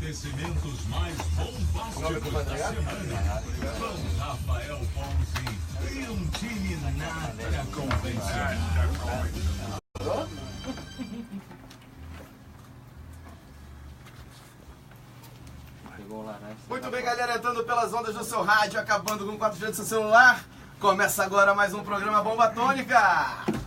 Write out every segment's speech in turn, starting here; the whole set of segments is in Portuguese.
acontecimentos mais bombásticos da semana. Com Rafael Ponzi e um time nada convencional. Muito bem, galera, entrando pelas ondas do seu rádio, acabando com o 4G do seu celular. Começa agora mais um programa Bomba Tônica.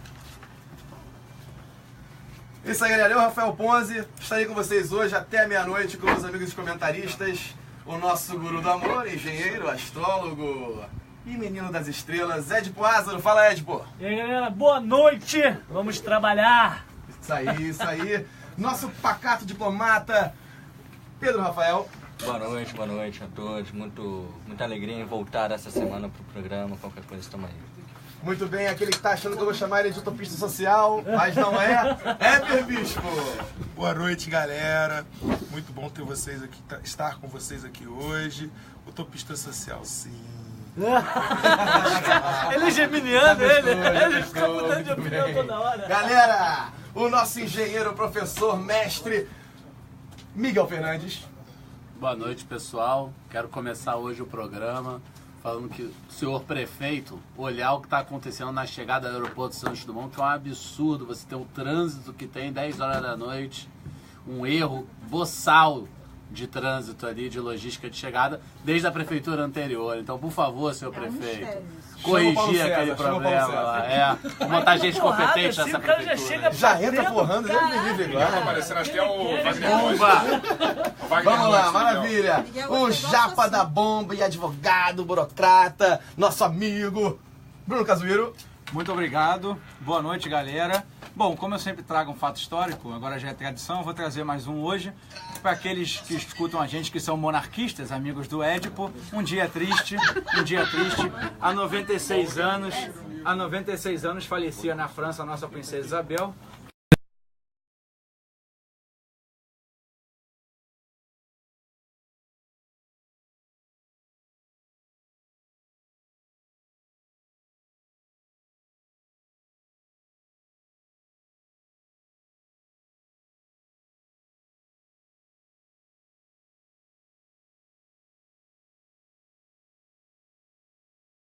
Isso aí, galera, eu, Rafael Ponzi, estarei com vocês hoje até meia-noite com meus amigos comentaristas, o nosso guru do amor, engenheiro, astrólogo e menino das estrelas, Edipo Ázaro. Fala, Edipo. E aí, galera, boa noite, vamos trabalhar. Isso aí. Nosso pacato diplomata, Pedro Rafael. Boa noite a todos. Muita alegria em voltar essa semana pro programa. Qualquer coisa, estamos aí. Muito bem, aquele que tá achando que eu vou chamar ele de utopista social, mas não é. É, Bispo. Boa noite, galera. Muito bom ter vocês aqui, estar com vocês aqui hoje. Utopista social, sim. Ele é geminiano, ele fica mudando de opinião toda hora. Galera, o nosso engenheiro, professor, mestre, Miguel Fernandes. Boa noite, pessoal. Quero começar hoje o programa falando que o senhor prefeito olhar o que está acontecendo na chegada do aeroporto Santos Dumont, que é um absurdo. Você tem o trânsito que tem 10 horas da noite, um erro boçal de trânsito ali, de logística de chegada, desde a prefeitura anterior. Então, por favor, senhor prefeito, corrigir aquele problema lá. Vou botar gente competente nessa prefeitura. Já entra forrando, Deus me livre agora. Tá aparecendo até o Wagner Vamos lá, maravilha. O japa da bomba e advogado, burocrata, nosso amigo, Bruno Casuíro. Muito obrigado. Boa noite, galera. Bom, como eu sempre trago um fato histórico, agora já é tradição, eu vou trazer mais um hoje. Para aqueles que escutam a gente, que são monarquistas, amigos do Édipo, um dia triste. Há 96 anos falecia na França a nossa princesa Isabel.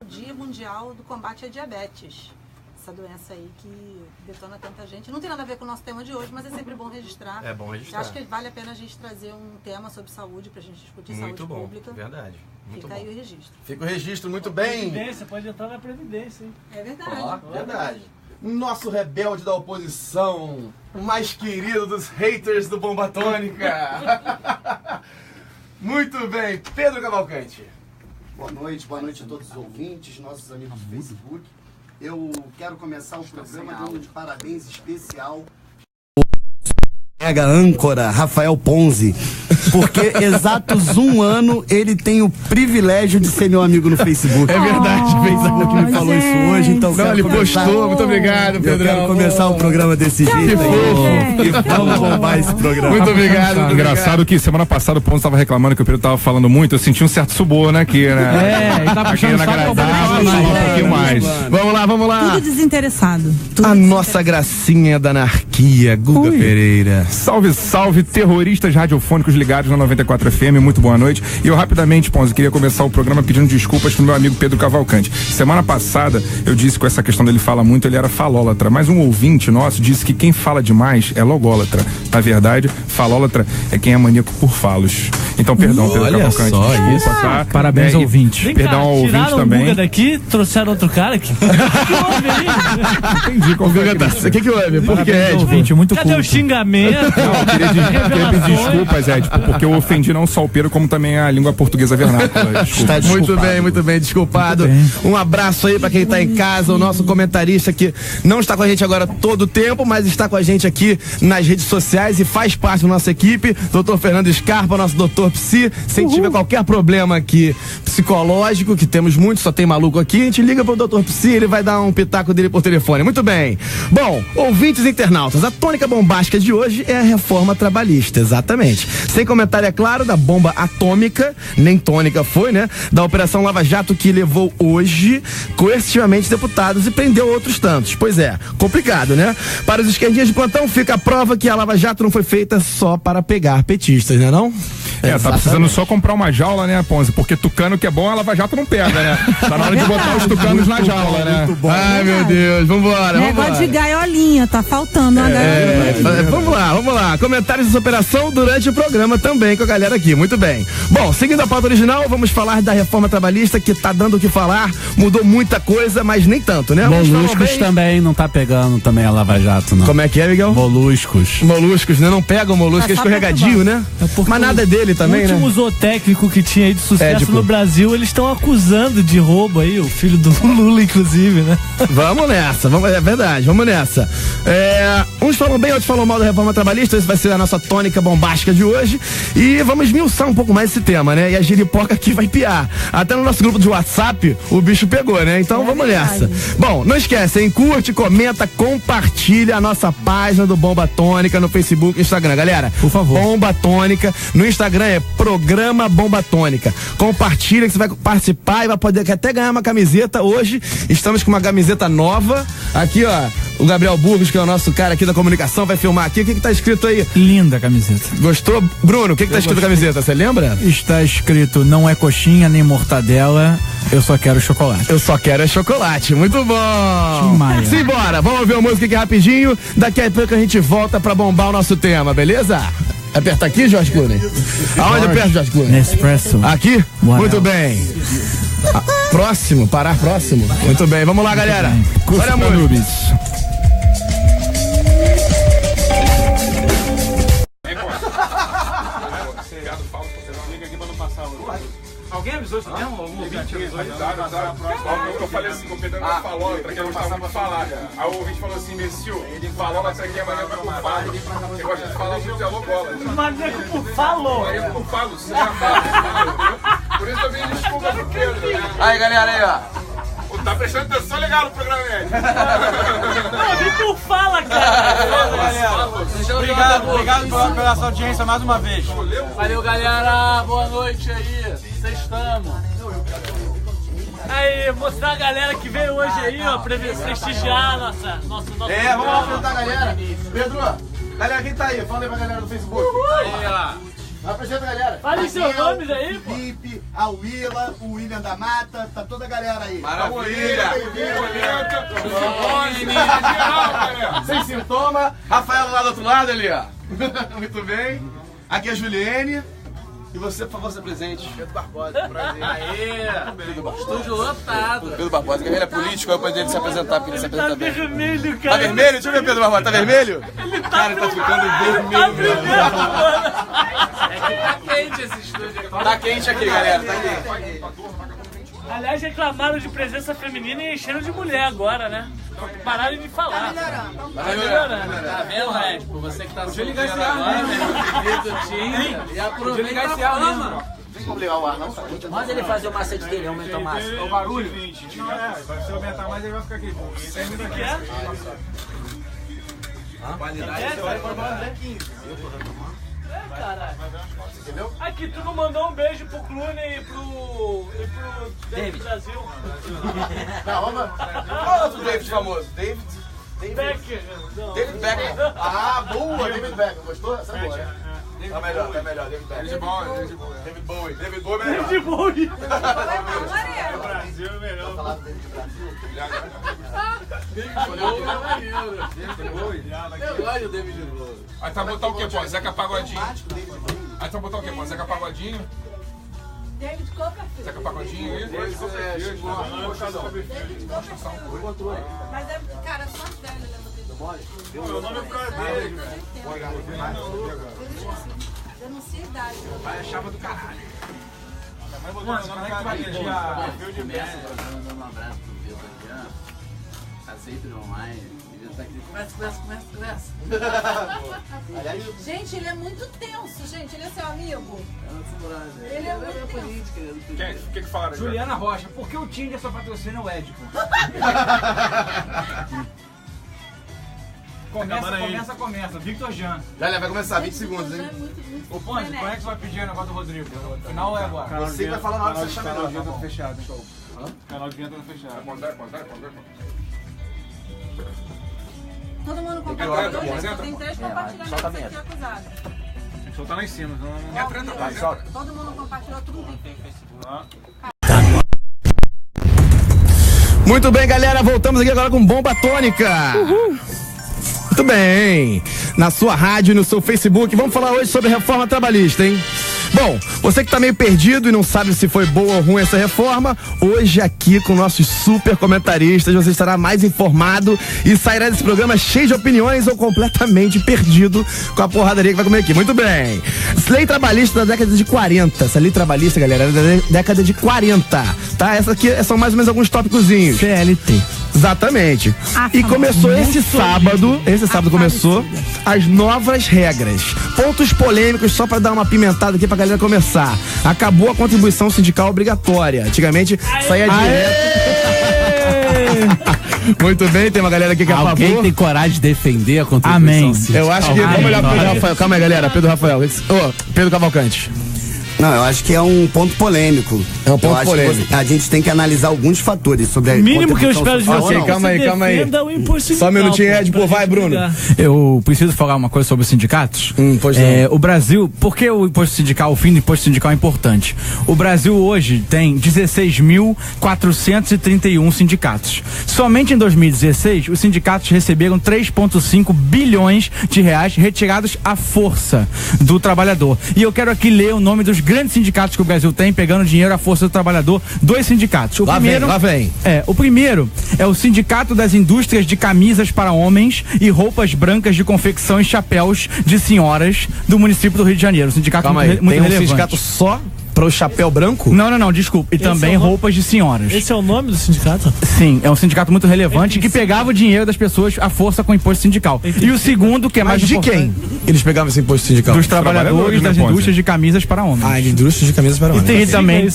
Dia Mundial do Combate à Diabetes. Essa doença aí que detona tanta gente. Não tem nada a ver com o nosso tema de hoje, mas é sempre bom registrar. É bom registrar. Acho que vale a pena a gente trazer um tema sobre saúde pra gente discutir muito saúde bom, pública. Verdade. Muito Fica bom. aí o registro. Fica o registro, muito bem. Previdência, pode entrar na Previdência, hein? É verdade. Verdade. Nosso rebelde da oposição, o mais querido dos haters do Bomba Tônica. Muito bem, Pedro Cavalcante. Boa noite a todos os ouvintes, nossos amigos do Facebook. Eu quero começar o programa dando um parabéns especial mega âncora Rafael Ponzi, porque exatos um ano ele tem o privilégio de ser meu amigo no Facebook. É verdade, fez que me falou isso hoje, então ele postou, muito obrigado, Pedro. Eu quero começar o programa desse jeito e vamos bombar esse programa. Muito obrigado. Engraçado que semana passada o Ponzi estava reclamando que o Pedro estava falando muito, eu senti um certo suborno aqui, né? Ele tá puxando um pouquinho mais. Vamos lá. Tudo desinteressado. A nossa gracinha da anarquia, Guga Pereira. Salve, salve, terroristas radiofônicos ligados na 94 FM, muito boa noite. E eu rapidamente, Ponzi, queria começar o programa pedindo desculpas pro meu amigo Pedro Cavalcante. Semana passada, eu disse com essa questão dele fala muito, ele era falólatra, mas um ouvinte nosso disse que quem fala demais é logólatra. Na verdade, falólatra é quem é maníaco por falos. Então, perdão, Pedro Cavalcante. Só desculpa, isso. tá? Parabéns, ouvinte. Vem Perdão cá, ao ouvinte tiraram também. o Guga daqui, trouxeram outro cara aqui. Que houve aí? Entendi qual foi O que houve? Por que, Parabéns, Ed? ouvinte, muito Cadê culto. o xingamento? Queria pedir desculpas, Ed, porque eu ofendi não só o Pedro, como também a língua portuguesa vernácula. Desculpa. Muito bem, desculpado. Um abraço aí pra quem tá em casa, o nosso comentarista que não está com a gente agora todo o tempo, mas está com a gente aqui nas redes sociais e faz parte da nossa equipe, Dr. Fernando Scarpa, nosso doutor Psi. Se tiver qualquer problema aqui psicológico, que temos muito, só tem maluco aqui, a gente liga pro Dr. Psi, ele vai dar um pitaco dele por telefone. Muito bem. Bom, ouvintes e internautas, a tônica bombástica de hoje é a reforma trabalhista, exatamente. Sem comentário, é claro, da bomba atômica, nem tônica foi, né? Da Operação Lava Jato, que levou hoje coercitivamente deputados e prendeu outros tantos. Pois é, complicado, né? Para os esquerdinhas de plantão, fica a prova que a Lava Jato não foi feita só para pegar petistas, né não? Tá precisando só comprar uma jaula, né, Ponzi? Porque tucano que é bom, a Lava Jato não pega, né? Tá na hora de botar os tucanos na jaula, né? Ai, meu Deus, vambora. Negócio de gaiolinha, tá faltando uma gaiolinha. Vamos lá. Comentários dessa operação durante o programa também com a galera aqui. Muito bem. Bom, seguindo a pauta original, vamos falar da reforma trabalhista que tá dando o que falar. Mudou muita coisa, mas nem tanto, né? Moluscos também não tá pegando também a Lava Jato, não. Como é que é, Miguel? Moluscos. Moluscos, né? Não pega o molusco, é escorregadio, né? Mas nada dele também, né? O último zootécnico que tinha aí de sucesso Édipo. no Brasil, eles estão acusando de roubo aí, o filho do Lula, inclusive, né? Vamos nessa, é verdade, vamos nessa. Uns falam bem, outros falam mal da reforma trabalhista, esse vai ser a nossa tônica bombástica de hoje. E vamos esmiuçar um pouco mais esse tema, né? E a giripoca aqui vai piar. Até no nosso grupo de WhatsApp, o bicho pegou, né? Então vamos nessa. Bom, não esquece, hein? Curte, comenta, compartilha a nossa página do Bomba Tônica no Facebook e Instagram. Galera, por favor. Bomba Tônica. No Instagram é Programa Bomba Tônica. Compartilha que você vai participar e vai poder até ganhar uma camiseta. Hoje estamos com uma camiseta nova. Aqui, ó, o Gabriel Burgos, que é o nosso cara aqui da comunicação, vai filmar aqui. O que tá escrito aí? Linda a camiseta. Gostou? Bruno, o que tá escrito na camiseta? Você lembra? Está escrito, não é coxinha nem mortadela, eu só quero chocolate. Eu só quero é chocolate. Muito bom. Maia. Simbora, vamos ouvir a música aqui rapidinho. Daqui a pouco a gente volta pra bombar o nosso tema, beleza? Aperta aqui, George Clooney? Aonde aperta, George Clooney? Nespresso. Aqui? Muito bem. Próximo, parar próximo. Muito bem, vamos lá, galera. Olha a música. Alguém avisou isso mesmo? Algum ouvinte avisou isso? Eu falei assim, o Pedro não falou, pra quem não gostava muito de falar. Aí o ouvinte falou assim, Messiu, falou, mas aqui é maneiro por falo. Você gosta de falar muito de alogola. Maneiro por falo? Maneiro por falo, você já fala. Por isso eu vim desculpa pro Pedro. Aí, galera, aí, ó. Tá prestando atenção legal no programa, Ed. Não, vem por fala, cara. Obrigado pela sua audiência mais uma vez. Valeu, galera. Boa noite aí. Vocês estamos. Aí, mostrar a galera que veio hoje aí, ó, pra prestigiar nosso Vamos apresentar a galera. Pedro, galera, quem tá aí? Fala aí pra galera do Facebook. Aí, ó. Apresenta a galera. Fale seus nomes aí, pô. Pipe, a Willa, o William da Mata, tá toda a galera aí. Maravilha. Sem sintoma. Rafael lá do outro lado ali, ó. Muito bem. Aqui é a Juliene. E você, por favor, se apresente. Pedro Barbosa, prazer. Aê. Estúdio lotado. Pedro Barbosa, que ele é político, eu poder ele se apresentar, porque ele se apresenta bem. Tá vermelho, cara. Tá vermelho? Deixa eu ver, Pedro Barbosa, tá vermelho? Cara, ele tá ficando vermelho. É que tá quente esse estúdio aqui. Tá quente aqui, galera, tá quente. Aliás, reclamaram de presença feminina e encheram de mulher agora, né? Pararam de falar. Tá melhorando. Tá vendo, Red? Por você que tá assistindo agora, né? E aproveita a fama. Não vamos ligar o ar, não? Manda ele fazer o macete dele, aumenta o máximo. O barulho? Vai se aumentar mais, ele vai ficar aqui. O que é? Qualidade, você vai para 15. Caralho. Aqui, tu não mandou um beijo pro Clooney e pro David Brasil. Não, vamos. Qual é outro David famoso? David Becker. David Beckham. Ah, boa, David Beckham. Gostou? Essa é boa, né? Tá melhor, David Beckham. David Bowie. David Bowie melhor. David Bowie. Brasil é melhor. Falar do David Brasil. Olha o David Bowie. Aí tá botar o quê, pô? Zeca Pagodinho. Aí tá botar o quê, pô? Zeca Pagodinho. David Copperfield. Zeca Pagodinho, isso? David Copperfield. Mas é, cara, só as velhas lembram dele. Meu nome é por causa dele. Denuncia a idade. Vai, é chama do caralho. Mano, como é que tu vai pedir a perfil de merda? Mandando um abraço pro Pedro aqui, ó. Tá sempre online. Conversa. Gente, ele é muito tenso, gente. Ele é seu amigo. Ele é muito tenso. O que falaram? Juliana Rocha, por que o Tinder só patrocina o Édipo? Começa. Victor Jean. Galera, vai começar, 20 segundos, hein? Ô, Ponte, quando é que você vai pedir o negócio do Rodrigo? Final ou é agora? Você que vai falar na hora que você chama Canal de melhor. vinheta fechado. Show. Canal de vinheta fechado. Todo mundo compartilha. Tem 3 Solta a compartilhamentos vinheta. aqui acusados. Só tá lá em cima. Todo mundo compartilhou tudo. Muito bem, galera, voltamos aqui agora com Bomba Tônica. Muito bem. Na sua rádio e no seu Facebook, vamos falar hoje sobre reforma trabalhista, hein? Bom, você que tá meio perdido e não sabe se foi boa ou ruim essa reforma, hoje aqui com nossos super comentaristas você estará mais informado e sairá desse programa cheio de opiniões ou completamente perdido com a porradaria que vai comer aqui. Muito bem. Lei trabalhista da década de 40. Essa lei trabalhista, galera, é da década de 40, tá? Essa aqui são mais ou menos alguns tópicozinhos. CLT. Exatamente. E começou esse sábado começou as novas regras. Pontos polêmicos só pra dar uma pimentada aqui pra galera começar. Acabou a contribuição sindical obrigatória. Antigamente saía direto. Muito bem, tem uma galera aqui que é a favor. Alguém tem coragem de defender a contribuição sindical? Eu acho que, vamos olhar pro Pedro Rafael. Calma aí, galera, Pedro Rafael. Pedro Cavalcante. Não, eu acho que é um ponto polêmico. É um ponto polêmico. A gente tem que analisar alguns fatores sobre a mínimo que eu espero de você. Ok, calma aí. Só um minutinho, Ed, pô, vai, Bruno. Eu preciso falar uma coisa sobre os sindicatos. Pois não. O Brasil, por que o imposto sindical, o fim do imposto sindical é importante? O Brasil hoje tem 16.431 sindicatos. Somente em 2016, os sindicatos receberam 3,5 bilhões de reais retirados à força do trabalhador. E eu quero aqui ler o nome dos grandes sindicatos que o Brasil tem, pegando dinheiro à força do trabalhador. Dois sindicatos. Lá vem. O primeiro é o Sindicato das Indústrias de Camisas para Homens e Roupas Brancas de Confecção e Chapéus de Senhoras do município do Rio de Janeiro. Sindicato muito tem relevante. Sindicato só para o chapéu branco? Não, desculpa. E também roupas de senhoras. Esse é o nome do sindicato? Sim, é um sindicato muito relevante que pegava o dinheiro das pessoas à força com imposto sindical. E o segundo, que é mais importante. De quem eles pegavam esse imposto sindical? Dos trabalhadores das indústrias de camisas para homens. De indústrias de camisas para homens. E tem também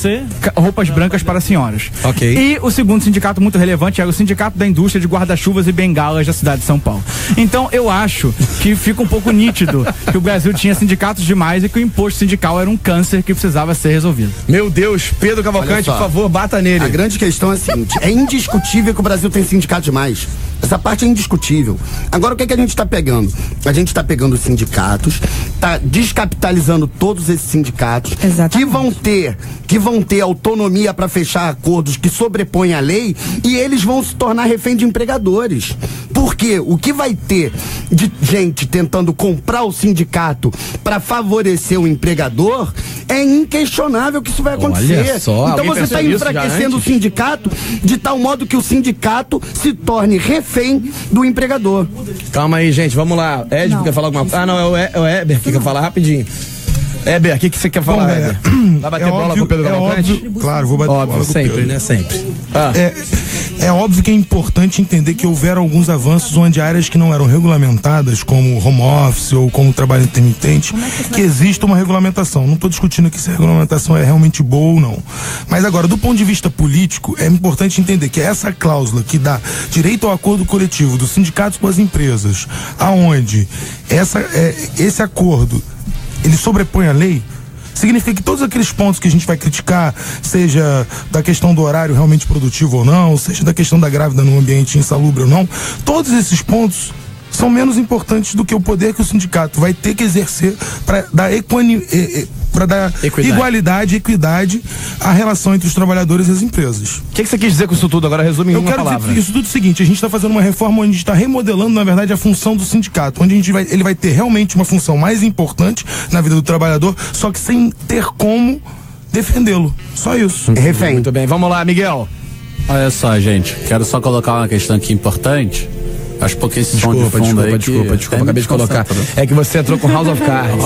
roupas brancas para senhoras. Ok. E o segundo sindicato muito relevante era o Sindicato da Indústria de Guarda-Chuvas e Bengalas da cidade de São Paulo. Então eu acho que fica um pouco nítido que o Brasil tinha sindicatos demais e que o imposto sindical era um câncer que precisava ser resolvido. Meu Deus, Pedro Cavalcante, por favor, bata nele. A grande questão é a seguinte: é indiscutível que o Brasil tem sindicato demais. Essa parte é indiscutível. Agora, o que a gente está pegando? A gente está pegando os sindicatos, está descapitalizando todos esses sindicatos que vão ter autonomia para fechar acordos que sobrepõem a lei, e eles vão se tornar refém de empregadores. Porque o que vai ter de gente tentando comprar o sindicato para favorecer o empregador é inquestionável que isso vai acontecer. Olha só, então você está enfraquecendo o sindicato de tal modo que o sindicato se torne refém do empregador. Calma aí, gente, vamos lá. Ed, quer falar alguma coisa? Não, é o Eber que quer falar rapidinho. Eber, o que você quer falar, Eber? Vai bater bola com o Pedro Cavalcante? Claro, vou bater bola com o sempre, Pedro. né? Sempre. É óbvio que é importante entender que houveram alguns avanços onde áreas que não eram regulamentadas, como home office ou como trabalho intermitente, que existe uma regulamentação. Não estou discutindo aqui se a regulamentação é realmente boa ou não. Mas agora, do ponto de vista político, é importante entender que essa cláusula que dá direito ao acordo coletivo dos sindicatos com as empresas, aonde esse acordo ele sobrepõe a lei, significa que todos aqueles pontos que a gente vai criticar, seja da questão do horário realmente produtivo ou não, seja da questão da grávida no ambiente insalubre ou não, todos esses pontos são menos importantes do que o poder que o sindicato vai ter que exercer para dar igualdade, equidade à relação entre os trabalhadores e as empresas. O que você quis dizer com isso tudo? Agora resume em uma palavra. Eu quero dizer isso tudo o seguinte: a gente está fazendo uma reforma onde a gente está remodelando, na verdade, a função do sindicato, onde ele vai ter realmente uma função mais importante na vida do trabalhador, só que sem ter como defendê-lo. Só isso. Refém. Muito bem, vamos lá, Miguel. Olha só, gente, quero só colocar uma questão aqui importante. Acho porque esse som de fundo aí Desculpa, acabei de colocar. É que você entrou com House of Cards.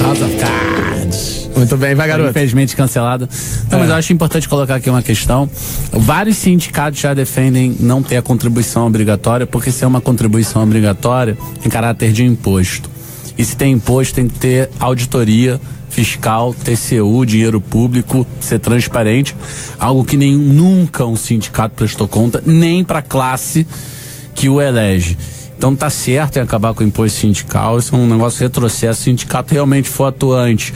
House of Cards. Muito bem, vai, garoto. Infelizmente cancelada. Então, mas eu acho importante colocar aqui uma questão. Vários sindicatos já defendem não ter a contribuição obrigatória, porque se é uma contribuição obrigatória em caráter de imposto. E se tem imposto, tem que ter auditoria fiscal, TCU, dinheiro público, ser transparente. Algo que nunca um sindicato prestou conta, nem para a classe que o elege. Então tá certo em acabar com o imposto sindical, isso é um negócio retrocesso. Se o sindicato realmente for atuante,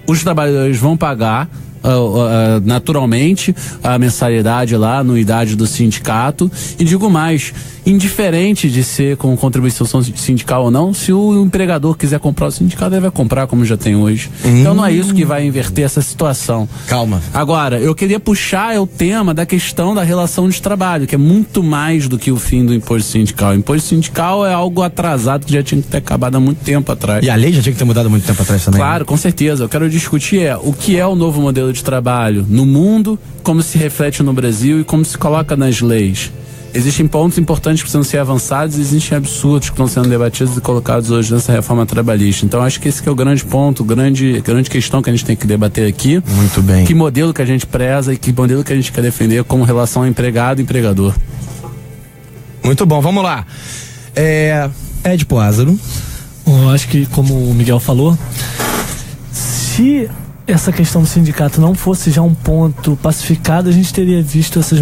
os trabalhadores vão pagar naturalmente a mensalidade lá, a anuidade do sindicato, e digo mais, indiferente de ser com contribuição sindical ou não, se o empregador quiser comprar o sindicato, ele vai comprar como já tem hoje. Então não é isso que vai inverter essa situação. Calma. Agora, eu queria puxar o tema da questão da relação de trabalho, que é muito mais do que o fim do imposto sindical. O imposto sindical é algo atrasado que já tinha que ter acabado há muito tempo atrás. E a lei já tinha que ter mudado há muito tempo atrás também. Claro, com certeza. Eu quero discutir o que é o novo modelo de trabalho no mundo, como se reflete no Brasil e como se coloca nas leis. Existem pontos importantes que precisam ser avançados e existem absurdos que estão sendo debatidos e colocados hoje nessa reforma trabalhista. Então acho que esse que é o grande ponto, grande questão que a gente tem que debater aqui. Muito bem. Que modelo que a gente preza e que modelo que a gente quer defender como relação empregado e empregador. Muito bom, vamos lá. Edipo Lázaro. Eu acho que, como o Miguel falou, se essa questão do sindicato não fosse já um ponto pacificado, a gente teria visto essas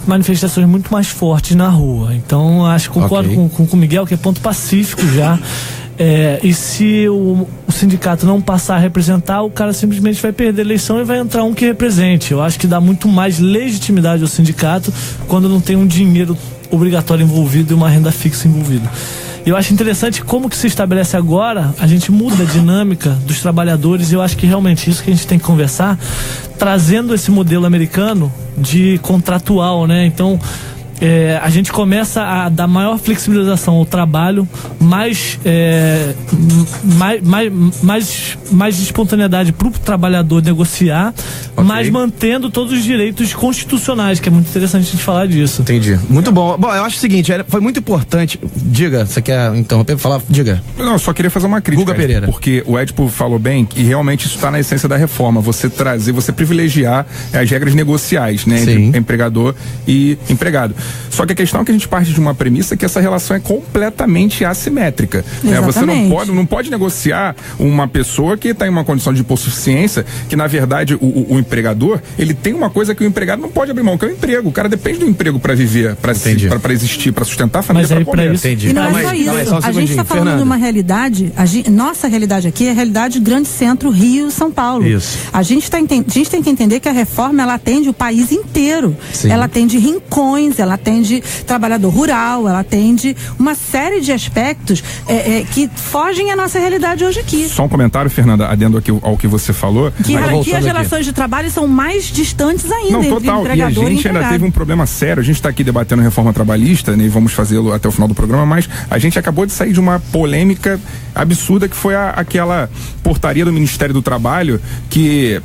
manifestações muito mais fortes na rua. Então, acho que concordo com o Miguel, que é ponto pacífico já. E se o sindicato não passar a representar, o cara simplesmente vai perder a eleição e vai entrar um que represente. Eu acho que dá muito mais legitimidade ao sindicato quando não tem um dinheiro obrigatório envolvido e uma renda fixa envolvida. Eu acho interessante como que se estabelece agora, a gente muda a dinâmica dos trabalhadores, e eu acho que realmente isso que a gente tem que conversar, trazendo esse modelo americano de contratual, né? Então, a gente começa a dar maior flexibilização ao trabalho, mais espontaneidade para o trabalhador negociar, mas mantendo todos os direitos constitucionais, que é muito interessante a gente falar disso. Entendi. Muito bom. Bom, eu acho o seguinte, foi muito importante. Diga, você quer interromper? Falar? Diga. Não, eu só queria fazer uma crítica. Guga Pereira. Porque o Edipo falou bem que realmente isso está na essência da reforma. Você privilegiar as regras negociais, né? Entre empregador e empregado. Só que a questão é que a gente parte de uma premissa que essa relação é completamente assimétrica. Né? Você não pode negociar uma pessoa que está em uma condição de hipossuficiência, que na verdade o empregador, ele tem uma coisa que o empregado não pode abrir mão, que é o emprego. O cara depende do emprego para viver, para existir, para sustentar a família, para comer. E não é só isso. A gente está falando de uma realidade, nossa realidade aqui é a realidade do grande centro, Rio, São Paulo. Isso. A gente tem que entender que a reforma, ela atende o país inteiro. Sim. Ela atende rincões, ela atende trabalhador rural, ela atende uma série de aspectos que fogem à nossa realidade hoje aqui. Só um comentário, Fernanda, adendo aqui ao que você falou. Que as relações de trabalho são mais distantes ainda. Não, total. E a gente ainda teve um problema sério. A gente está aqui debatendo reforma trabalhista, né, e vamos fazê-lo até o final do programa, mas a gente acabou de sair de uma polêmica absurda que foi aquela portaria do Ministério do Trabalho que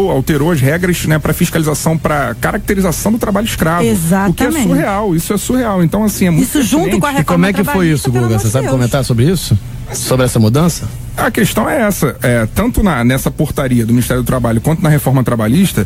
alterou as regras, né, para fiscalização, para caracterização do trabalho escravo. Exatamente. O que é surreal, isso é surreal. Então, assim, é muito isso junto com a reforma. E como é que foi isso, Guga? Você sabe comentar sobre isso? Sobre essa mudança? A questão é essa, tanto nessa portaria do Ministério do Trabalho quanto na reforma trabalhista,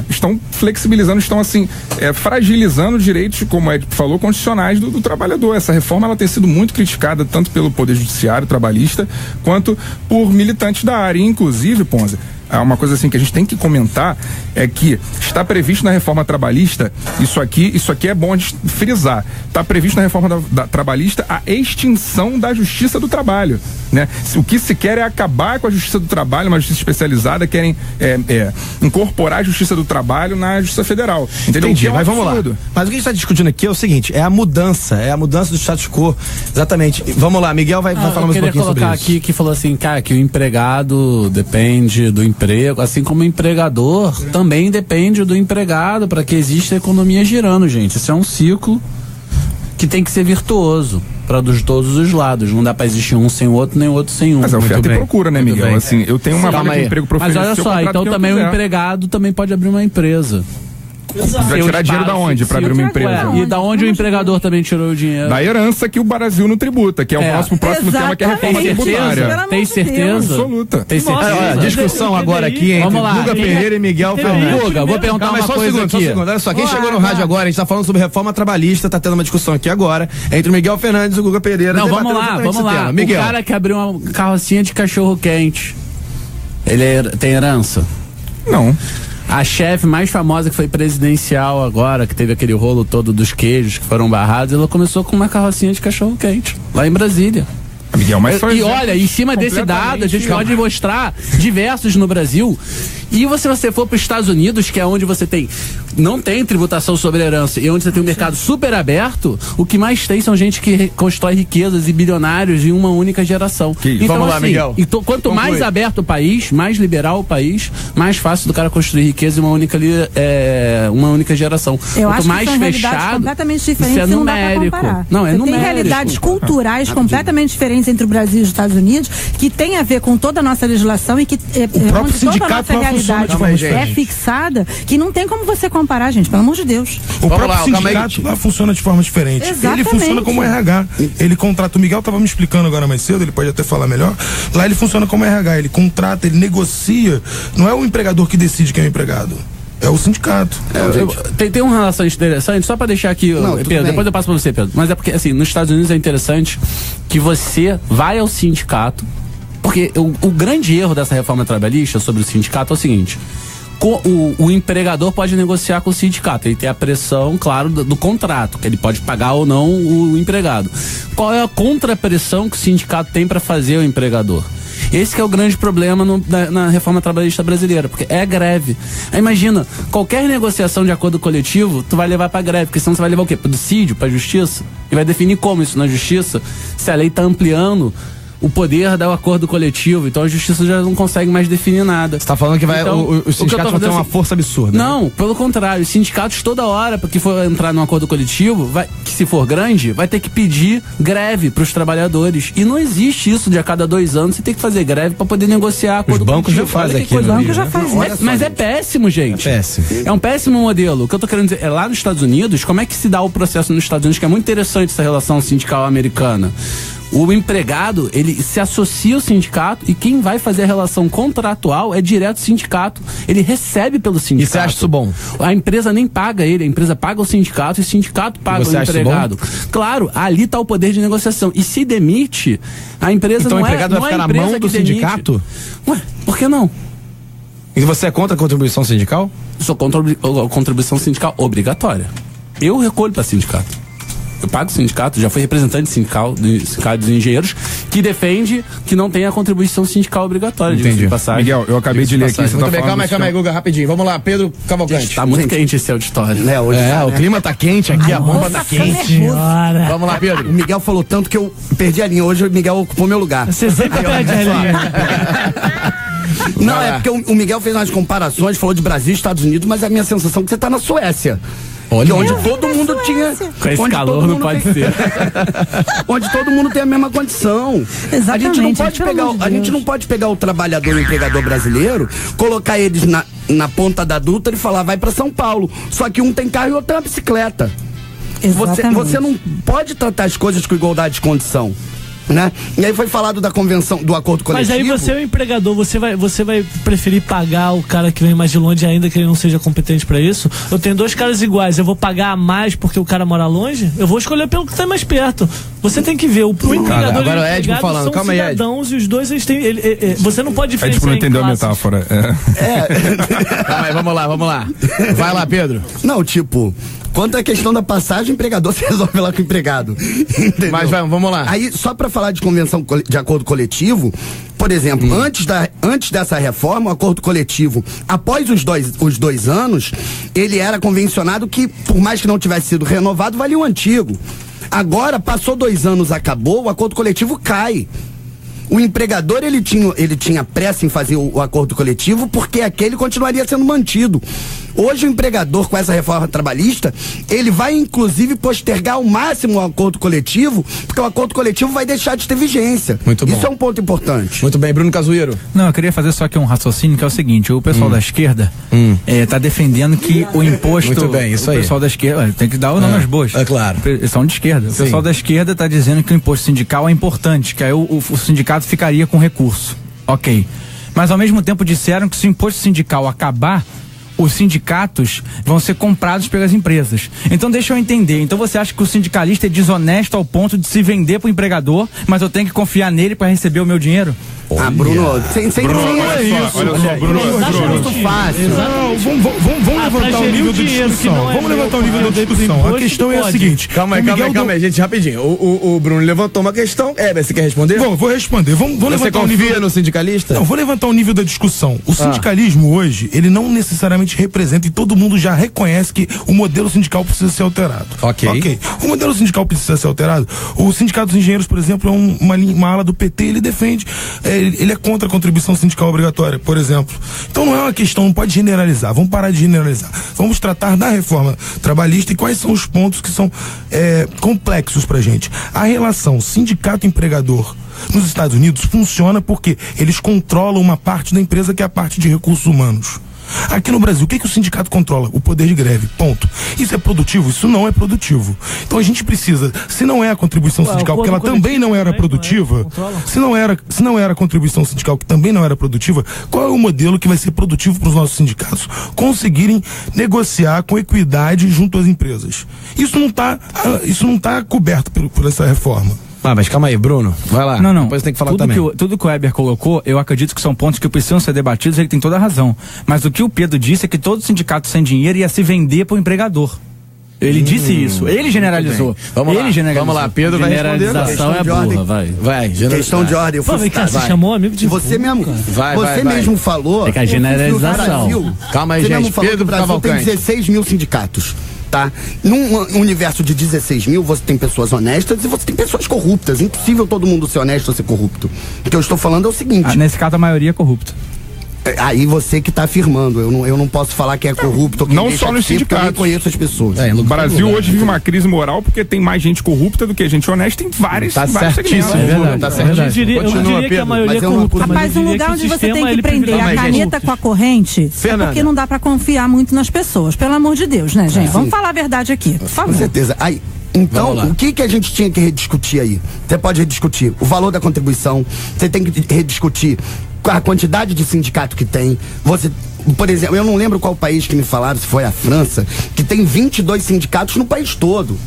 estão flexibilizando, estão assim, fragilizando direitos, como o Ed falou, constitucionais do trabalhador. Essa reforma ela tem sido muito criticada tanto pelo Poder Judiciário trabalhista quanto por militantes da área, inclusive, Ponza. Uma coisa assim que a gente tem que comentar é que está previsto na reforma trabalhista, isso aqui é bom de frisar, está previsto na reforma trabalhista a extinção da justiça do trabalho, né? O que se quer é acabar com a justiça do trabalho, uma justiça especializada, querem incorporar a justiça do trabalho na justiça federal. Entendeu? Entendi, mas vamos lá. Mas o que a gente está discutindo aqui é o seguinte, é a mudança do status quo. Exatamente. Vamos lá, Miguel vai falar mais um pouquinho sobre isso. Eu queria colocar aqui que falou assim, cara, que o empregado depende do emprego, assim como o empregador também depende do empregado para que exista a economia girando, gente. Isso é um ciclo que tem que ser virtuoso para todos os lados. Não dá para existir um sem o outro, nem o outro sem um. Mas é oferta e procura, né, Miguel? Assim, eu tenho uma vaga de emprego para oferecer. Mas olha só, então também o empregado também pode abrir uma empresa. Vai tirar dinheiro da onde para abrir uma empresa? E da onde o empregador também tirou o dinheiro? Da herança que o Brasil não tributa, que é o próximo tema, que é a reforma tributária. Tem certeza? Absoluta. Tem certeza? Discussão agora aqui entre Guga Pereira e Miguel Fernandes. Guga, vou perguntar uma coisa aqui. Olha só, quem chegou no rádio agora, a gente tá falando sobre reforma trabalhista, tá tendo uma discussão aqui agora entre o Miguel Fernandes e o Guga Pereira. Não, vamos lá. Miguel. O cara que abriu uma carrocinha de cachorro quente, ele tem herança? Não. A chefe mais famosa que foi presidencial agora, que teve aquele rolo todo dos queijos que foram barrados, ela começou com uma carrocinha de cachorro quente, lá em Brasília. Miguel, mas e olha, em cima desse dado, a gente pode mostrar diversos no Brasil E se você for para os Estados Unidos, que é onde você não tem tributação sobre herança e onde você tem um mercado super aberto, o que mais tem são gente que constrói riquezas e bilionários em uma única geração. Então, vamos lá, Miguel. Então, quanto mais aberto o país, mais liberal o país, mais fácil do cara construir riqueza em uma única geração. Eu quanto acho mais que são realidades fechado, completamente diferentes, isso é não dá pra numérico. comparar. Não, é Você numérico. tem realidades culturais completamente diferentes entre o Brasil e os Estados Unidos, que tem a ver com toda a nossa legislação e que próprio onde toda a sindicato nossa lá funciona realidade de forma é diferente. fixada, que não tem como você comparar, gente, pelo amor de Deus. O próprio sindicato lá funciona de forma diferente. Exatamente. Ele funciona como RH. Ele contrata, o Miguel estava me explicando agora mais cedo, ele pode até falar melhor. Lá ele funciona como RH, ele contrata, ele negocia. Não é o empregador que decide quem é o empregado. É o sindicato. Tem uma relação interessante, só para deixar aqui, Pedro, depois eu passo para você, Pedro. Mas é porque, assim, nos Estados Unidos é interessante que você vai ao sindicato, porque o grande erro dessa reforma trabalhista sobre o sindicato é o seguinte: o empregador pode negociar com o sindicato, ele tem a pressão, claro, do contrato, que ele pode pagar ou não o empregado. Qual é a contrapressão que o sindicato tem para fazer o empregador? Esse que é o grande problema na reforma trabalhista brasileira, porque é greve. Aí imagina, qualquer negociação de acordo coletivo, tu vai levar pra greve, porque senão você vai levar o quê? Pro dissídio, pra justiça? E vai definir como isso na justiça, se a lei tá ampliando o poder do acordo coletivo, então a justiça já não consegue mais definir nada. Você tá falando que os sindicatos vão ter uma força absurda. Não, pelo contrário, os sindicatos toda hora, porque for entrar num acordo coletivo, que se for grande, vai ter que pedir greve pros trabalhadores. E não existe isso de a cada 2 anos você tem que fazer greve para poder negociar acordo coletivo. Os bancos já fazem aqui. Os bancos já fazem. Mas é péssimo, gente. É péssimo. É um péssimo modelo. O que eu tô querendo dizer é lá nos Estados Unidos, como é que se dá o processo nos Estados Unidos, que é muito interessante essa relação sindical americana. O empregado, ele se associa ao sindicato e quem vai fazer a relação contratual é direto ao sindicato. Ele recebe pelo sindicato. E você acha isso bom? A empresa nem paga ele, a empresa paga o sindicato e o sindicato paga o empregado. Claro, ali está o poder de negociação. E se demite, a empresa então não é. Então o empregado vai ficar na mão do sindicato? Ué, por que não? E você é contra a contribuição sindical? Sou contra a contribuição sindical obrigatória. Eu recolho para sindicato. Eu pago o sindicato, já fui representante do sindicato dos engenheiros, que defende que não tem a contribuição sindical obrigatória. Entendi. Miguel, eu acabei de ler aqui. Você Muito bem, calma aí, Guga, rapidinho. Vamos lá, Pedro Cavalcante. Tá muito quente esse auditório. O clima tá quente aqui, a bomba tá quente. Vamos lá, Pedro. O Miguel falou tanto que eu perdi a linha. Hoje o Miguel ocupou meu lugar. Você sempre perde a linha. Não, é porque o Miguel fez umas comparações, falou de Brasil e Estados Unidos, mas é a minha sensação é que você tá na Suécia. Olha, onde todo mundo tinha. Com esse calor não pode ser. Onde todo mundo tem a mesma condição. Exatamente. A gente não pode pegar o trabalhador e o empregador brasileiro, colocar eles na ponta da dutra e falar, vai pra São Paulo. Só que um tem carro e outro tem uma bicicleta. Você não pode tratar as coisas com igualdade de condição. Né? E aí foi falado da convenção, do acordo coletivo. Mas aí você é o empregador, você vai preferir pagar o cara que vem mais de longe, ainda que ele não seja competente pra isso? Eu tenho 2 caras iguais, eu vou pagar a mais porque o cara mora longe? Eu vou escolher pelo que tá mais perto. Você tem que ver, o empregador agora e o Ed empregado falando, são calma aí, cidadãos e os dois eles têm. Você não pode diferenciar. Ed não entendeu a metáfora. Calma aí, vamos lá. Vai lá, Pedro. Não, quanto à questão da passagem, o empregador se resolve lá com o empregado. Entendeu? Mas vamos lá. Aí, só para falar de convenção de acordo coletivo, por exemplo, antes dessa reforma, o acordo coletivo, após os dois anos, ele era convencionado que, por mais que não tivesse sido renovado, valia o antigo. Agora, passou 2 anos, acabou, o acordo coletivo cai. O empregador, ele tinha pressa em fazer o acordo coletivo porque aquele continuaria sendo mantido. Hoje o empregador, com essa reforma trabalhista, ele vai inclusive postergar ao máximo o acordo coletivo, porque o acordo coletivo vai deixar de ter vigência. Muito bom. Isso é um ponto importante. Muito bem, Bruno Cazueiro. Não, eu queria fazer só aqui um raciocínio, que é o seguinte: o pessoal da esquerda tá defendendo que o imposto... Muito bem, isso aí. O pessoal da esquerda, tem que dar o nome às boas. É claro. Eles são de esquerda. O Sim. pessoal da esquerda tá dizendo que o imposto sindical é importante, que aí o sindicato ficaria com recurso. Ok. Mas ao mesmo tempo disseram que se o imposto sindical acabar, os sindicatos vão ser comprados pelas empresas. Então deixa eu entender. Então você acha que o sindicalista é desonesto ao ponto de se vender pro empregador, mas eu tenho que confiar nele para receber o meu dinheiro? Ah, Bruno, sem Bruno, olha só, Bruno. muito fácil. Vamos levantar o nível da discussão. Vamos levantar o nível da discussão. A questão é a seguinte. Calma aí, gente, rapidinho. O Bruno levantou uma questão. Você quer responder? Vou responder. Vamos Você levantar confia o nível no sindicalista? Não, vou levantar o nível da discussão. O sindicalismo hoje, ele não necessariamente representa, e todo mundo já reconhece que o modelo sindical precisa ser alterado. Ok. O modelo sindical precisa ser alterado. O Sindicato dos Engenheiros, por exemplo, é uma ala do PT, ele defende, ele é contra a contribuição sindical obrigatória, por exemplo. Então não é uma questão, não pode generalizar. Vamos parar de generalizar. Vamos tratar da reforma trabalhista e quais são os pontos que são complexos pra gente. A relação sindicato-empregador nos Estados Unidos funciona porque eles controlam uma parte da empresa, que é a parte de recursos humanos. Aqui no Brasil, o que o sindicato controla? O poder de greve, ponto. Isso é produtivo? Isso não é produtivo. Então a gente precisa, se não é a contribuição sindical, porque ela também não era produtiva, se não era a contribuição sindical, que também não era produtiva, qual é o modelo que vai ser produtivo para os nossos sindicatos conseguirem negociar com equidade junto às empresas? Isso não está coberto por essa reforma. Mas calma aí, Bruno. Vai lá. Não. Depois tem que falar tudo também. Tudo que o Weber colocou, eu acredito que são pontos que precisam ser debatidos, ele tem toda a razão. Mas o que o Pedro disse é que todo sindicato sem dinheiro ia se vender para o empregador. Ele disse isso, ele generalizou. Vamos lá, Pedro vai responder. Generalização é burra, vai. Questão de ordem. Você chamou amigo de você mesmo. Você mesmo falou. É que a generalização. Calma aí, gente. Pedro Cavalcante. Tem 16 mil sindicatos. Tá? Num universo de 16 mil, você tem pessoas honestas e você tem pessoas corruptas. Impossível todo mundo ser honesto ou ser corrupto. O que eu estou falando é o seguinte. Nesse caso, a maioria é corrupta. Aí você que está afirmando, eu não posso falar que é corrupto. Não só nos sindicatos. Eu conheço as pessoas. O Brasil hoje vive uma crise moral porque tem mais gente corrupta do que gente honesta em vários segmentos. É verdade. Tá certo. Eu diria que a maioria é corrupta. Rapaz, um lugar onde você tem que prender a caneta com a corrente é porque não dá para confiar muito nas pessoas. Pelo amor de Deus, né, gente? Vamos falar a verdade aqui, por favor. Com certeza. Aí, então, o que a gente tinha que rediscutir aí? Você pode rediscutir o valor da contribuição, você tem que rediscutir a quantidade de sindicato que tem. Você, por exemplo, eu não lembro qual país que me falaram, se foi a França, que tem 22 sindicatos no país todo.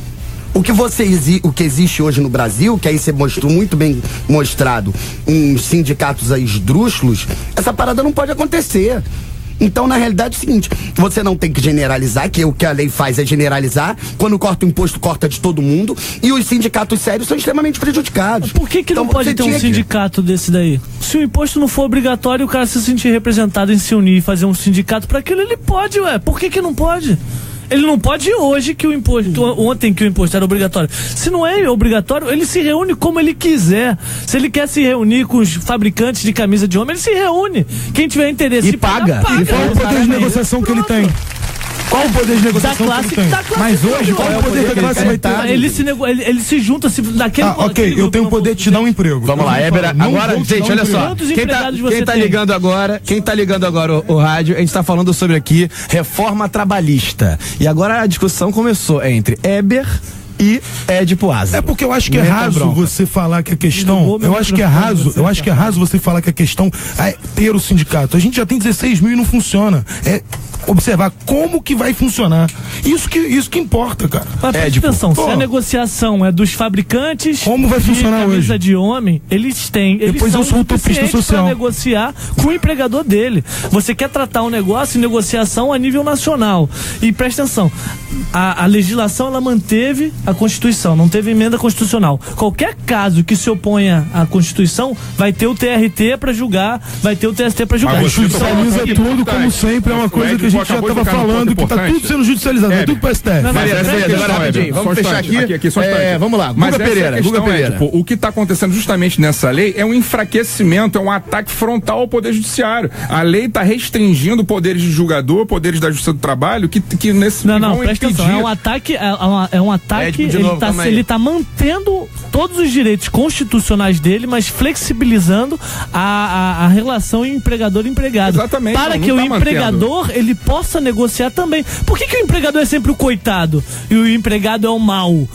O que existe hoje no Brasil, que aí você mostrou muito bem mostrado, uns sindicatos aí esdrúxulos, essa parada não pode acontecer. Então, na realidade, é o seguinte, você não tem que generalizar, que o que a lei faz é generalizar. Quando corta o imposto, corta de todo mundo. E os sindicatos sérios são extremamente prejudicados. Por que não pode ter um sindicato desse daí? Se o imposto não for obrigatório, o cara se sentir representado em se unir e fazer um sindicato para aquilo, ele pode, Por que não pode? Ele não pode hoje que o imposto, ontem que o imposto era obrigatório. Se não é obrigatório, ele se reúne como ele quiser. Se ele quer se reunir com os fabricantes de camisa de homem, ele se reúne. Quem tiver interesse e paga. E qual o poder de negociação que ele tem? Qual o poder de negociação que ele tem? Mas hoje, qual é o poder da classe vai ter? Ele se junta naquele... ok, eu tenho o poder de te dar um emprego. Vamos lá, Éber, agora, gente, olha só. Quem tá ligando agora o rádio, a gente tá falando sobre aqui reforma trabalhista. E agora a discussão começou entre Éber e Edipo Asa. É porque eu acho que é raso você falar que a questão. Eu acho que é raso você falar que a questão é ter o sindicato. A gente já tem 16 mil e não funciona. É observar como que vai funcionar. Isso que importa, cara. Mas presta atenção, se a negociação é dos fabricantes, como vai funcionar camisa hoje? De homem, eles Depois eu sou utopista social. Para negociar com o empregador dele. Você quer tratar um negócio em negociação a nível nacional. E presta atenção, a legislação ela manteve a Constituição, não teve emenda constitucional. Qualquer caso que se oponha à Constituição, vai ter o TRT para julgar, vai ter o TST para julgar. A judicializa tudo, como sempre, é uma coisa que a gente já estava falando, que tá tudo sendo judicializado, é tudo para STF. Agora rapidinho, vamos fechar aqui. Vamos lá, Guga Pereira. O que está acontecendo justamente nessa lei é um enfraquecimento, é um ataque frontal ao Poder Judiciário. A lei está restringindo poderes de julgador, poderes da Justiça do Trabalho, que nesse Não, presta atenção, é um ataque, ele tá mantendo todos os direitos constitucionais dele, mas flexibilizando a relação empregador-empregado. Exatamente. Para que o empregador ele possa negociar também. Por que o empregador é sempre o coitado e o empregado é o mau?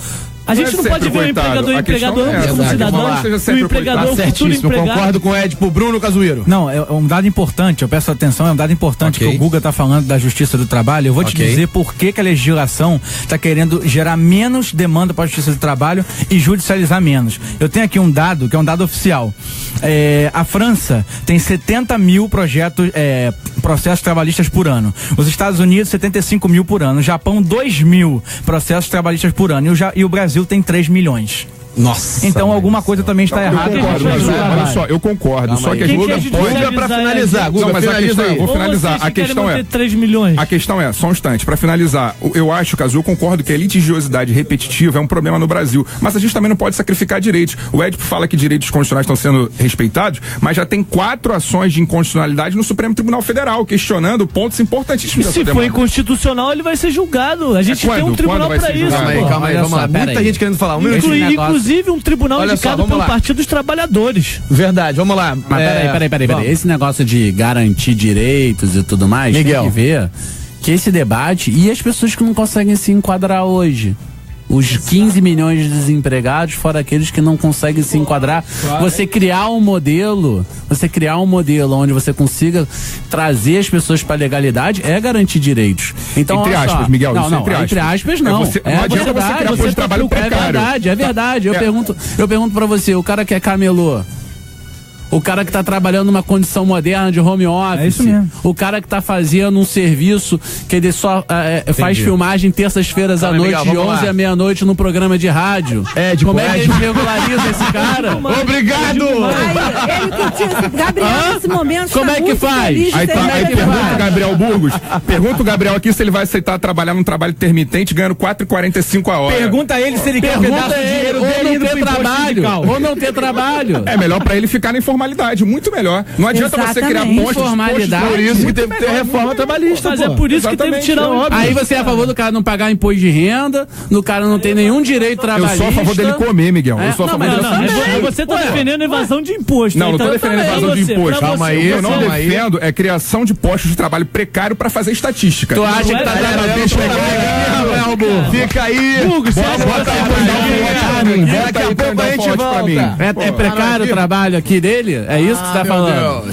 A gente não pode ver o empregador e o empregador como cidadão, e o empregador o futuro empregado. Concordo com o Edipo. Bruno Cazueiro. Não, é um dado importante, eu peço atenção, é um dado importante que o Guga tá falando da Justiça do Trabalho. Eu vou te dizer por que a legislação tá querendo gerar menos demanda para a Justiça do Trabalho e judicializar menos. Eu tenho aqui um dado, que é um dado oficial. A França tem 70 mil processos trabalhistas por ano. Os Estados Unidos, 75 mil por ano. O Japão, 2 mil processos trabalhistas por ano. E o Brasil tem 3 milhões. Nossa. Então alguma coisa também está errada. Olha só, eu concordo. Calma só aí. que a Quem gente quer pode pra finalizar. Não, mas a questão aí. vou finalizar. A questão é 3 milhões. A questão é, só um instante, pra finalizar, eu acho, Cazu, eu concordo que a litigiosidade repetitiva é um problema no Brasil, mas a gente também não pode sacrificar direitos. O Edipo fala que direitos constitucionais estão sendo respeitados, mas já tem 4 ações de inconstitucionalidade no Supremo Tribunal Federal, questionando pontos importantíssimos. E se for inconstitucional, ele vai ser julgado. A gente tem um tribunal pra isso. Calma aí, vamos lá. Muita gente querendo falar. Inclusive um tribunal indicado pelo Partido dos Trabalhadores. Verdade, vamos lá. Mas peraí. Esse negócio de garantir direitos e tudo mais, Miguel, tem que ver que esse debate e as pessoas que não conseguem se enquadrar hoje. Os 15 milhões de desempregados, fora aqueles que não conseguem se enquadrar. Você criar um modelo onde você consiga trazer as pessoas para a legalidade é garantir direitos. Então, entre aspas, Miguel, entre aspas não. Não adianta você criar posto de trabalho precário. É verdade. Eu pergunto para você, o cara que é camelô, o cara que tá trabalhando numa condição moderna de home office. É isso mesmo. O cara que tá fazendo um serviço que ele só faz filmagem terças-feiras à noite, de 11 à meia-noite no programa de rádio. Como é que ele regulariza esse cara? Obrigado! Ele curtiu esse Gabriel nesse momento. Como é que faz? Aí pergunta o Gabriel Burgos. Pergunta o Gabriel aqui se ele vai aceitar trabalhar num trabalho intermitente ganhando R$4,45 a hora. Pergunta a ele se ele quer um pedaço de dinheiro dele indo pro trabalho. Ou não ter trabalho. É melhor pra ele ficar na informalidade, muito melhor. Não adianta você criar postos. Por isso que tem que ter reforma trabalhista. Mas é por isso que tem que tirar o Aí você é a favor do cara não pagar imposto de renda, do cara não ter nenhum direito trabalhista. Eu sou a favor dele comer, Miguel. Eu sou a favor dele. Você tá defendendo evasão de imposto. Não tô defendendo evasão de imposto. Calma aí. Eu não defendo criação de postos de trabalho precário pra fazer estatística. Tu acha que tá trabalhando? Fica aí. Bota aí, daqui a pouco a gente volta. É precário o trabalho aqui dele? É isso que você tá falando?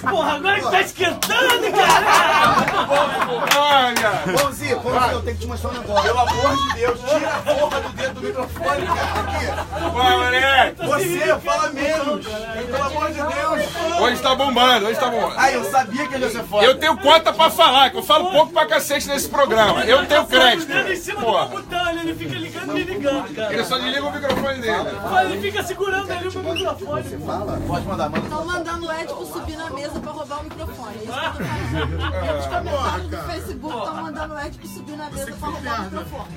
Porra, agora que tá esquentando, cara! Olha! Pãozinho, eu tenho que te mostrar um negócio. Pelo amor de Deus, tira a porra do dedo do microfone, cara. Aqui. Vai, moleque! Você fala menos. Pelo amor de Deus. Hoje tá bombando. Ai, eu sabia que ele ia ser foda. Eu tenho cota pra falar, que eu falo pouco pra cacete nesse programa. Eu tenho crédito. Ele fica ligando e me ligando, cara. Ele só desliga o microfone dele. Ele fica segurando ali o microfone. Você fala? Pode mandar, manda. Estão mandando o Edipo subir na mesa pra roubar o microfone. É isso que eu tô falando. Os comentários do Facebook estão mandando o Edipo subir na mesa pra roubar o microfone.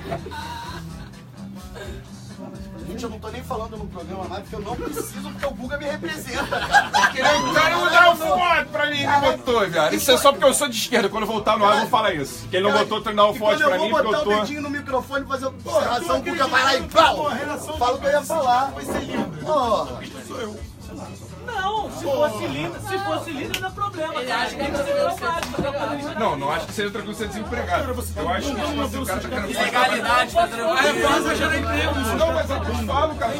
Gente, eu não tô nem falando no programa mais porque eu não preciso, porque o Guga me representa, O cara não dá o foto pra mim, não botou, viado. Isso é só porque eu sou de esquerda. Quando eu voltar no ar, eu vou falar isso. Que ele não botou treinar o foto pra mim, porque eu tô. Eu vou botar o dedinho no microfone e fazer ração, o Guga vai lá e pau! Fala o que eu ia falar. Vai ser lindo. Sou eu. Não, se fosse linda, não dá problema. Ele acha que Não acho que seja tranquilo ser desempregado. Eu acho que o cara tá querendo fazer legalidade, tá tranquilo. vai gerar emprego. Não, mas é o que eu falo, cara.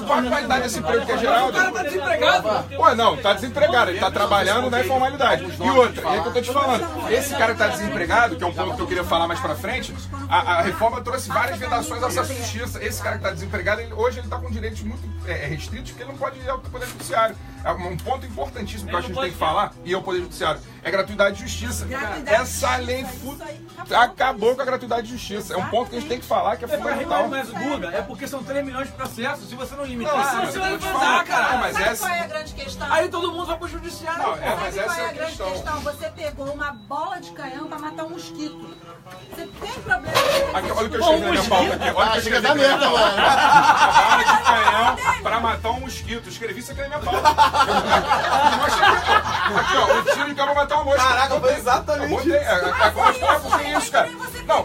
Qual a qualidade desse emprego que é gerado? O cara tá desempregado. Ué, não, tá desempregado. Ele tá trabalhando na informalidade. E outra, é que eu tô te falando. Esse cara que tá desempregado, que é um ponto que eu queria falar mais pra frente, a reforma trouxe várias vedações à justiça. Esse cara que tá desempregado, hoje ele tá com direitos muito restritos, porque ele não pode ir ao Poder Judiciário. Um ponto importantíssimo que eu acho que a gente tem que falar, e é o Poder Judiciário, é gratuidade de justiça. Essa lei acabou com a gratuidade de justiça. É um ponto que a gente tem que falar, que é fundamental. Mas o Guga, é porque são 3 milhões de processos. Se você não limitar, você vai vazar, cara. Mas sabe qual é a grande questão? Aí todo mundo vai pro judiciário. Mas essa é a grande questão. Você pegou uma bola de canhão pra matar um mosquito. Você tem problema. Aqui, olha o que eu escrevi na minha pauta aqui. Olha o que eu escrevi na minha pauta. A bala de canhão pra matar um mosquito. Escrevi isso aqui na minha pauta. Aqui, ó, o tiro de cabo vai matar uma mosca. Caraca, foi exatamente isso. Como é isso, cara? Não.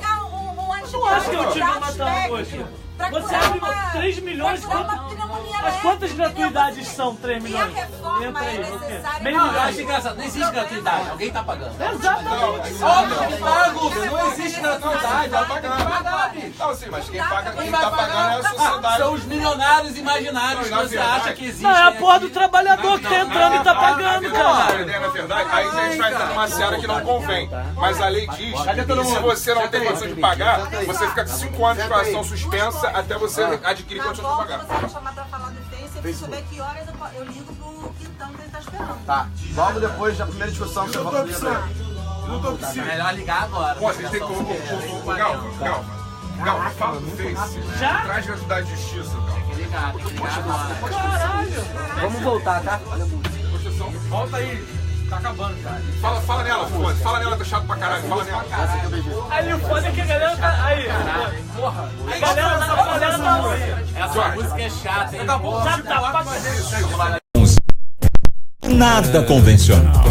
Tu acha que eu tiro pra matar uma mosca? Você abre 3 milhões, mas quantas gratuidades são 3 milhões? Entra aí, você. Meio Não, eu milhão. acho engraçado. Não existe gratuidade. Alguém tá pagando. Exatamente. Óbvio que paga, Lucas. Não existe gratuidade. Tá pagando. bicho. Não, sim, mas quem tá pagando é a sociedade. São os milionários imaginários que você acha que existem. Não, é a porra do trabalhador que tá entrando e tá pagando, cara. Na verdade, aí a gente vai entrar numa seara que não convém. Mas a lei diz que se você não tem condição de pagar, você fica com 5 anos de situação suspensa até você adquirir condição de pagar. Vou chamar pra falar do Face, se souber que horas eu ligo pro Quintão que ele tá esperando. Tá, logo depois da primeira discussão você volta pra ele. É melhor ligar agora. Pô, vocês têm que... Galva, fala do Face. Já? Traz de ajudar a justiça, Galva. Tem que ligar agora. Caralho. Vamos voltar, tá? Volta aí. Tá acabando, cara. Fala nela, foda. Fala nela, tá chato pra caralho. Fala nela. Aí o foda é que a galera tá. Aí. Porra. A galera tá aí. Essa música é chata, hein? Já tá pra Nada convencional.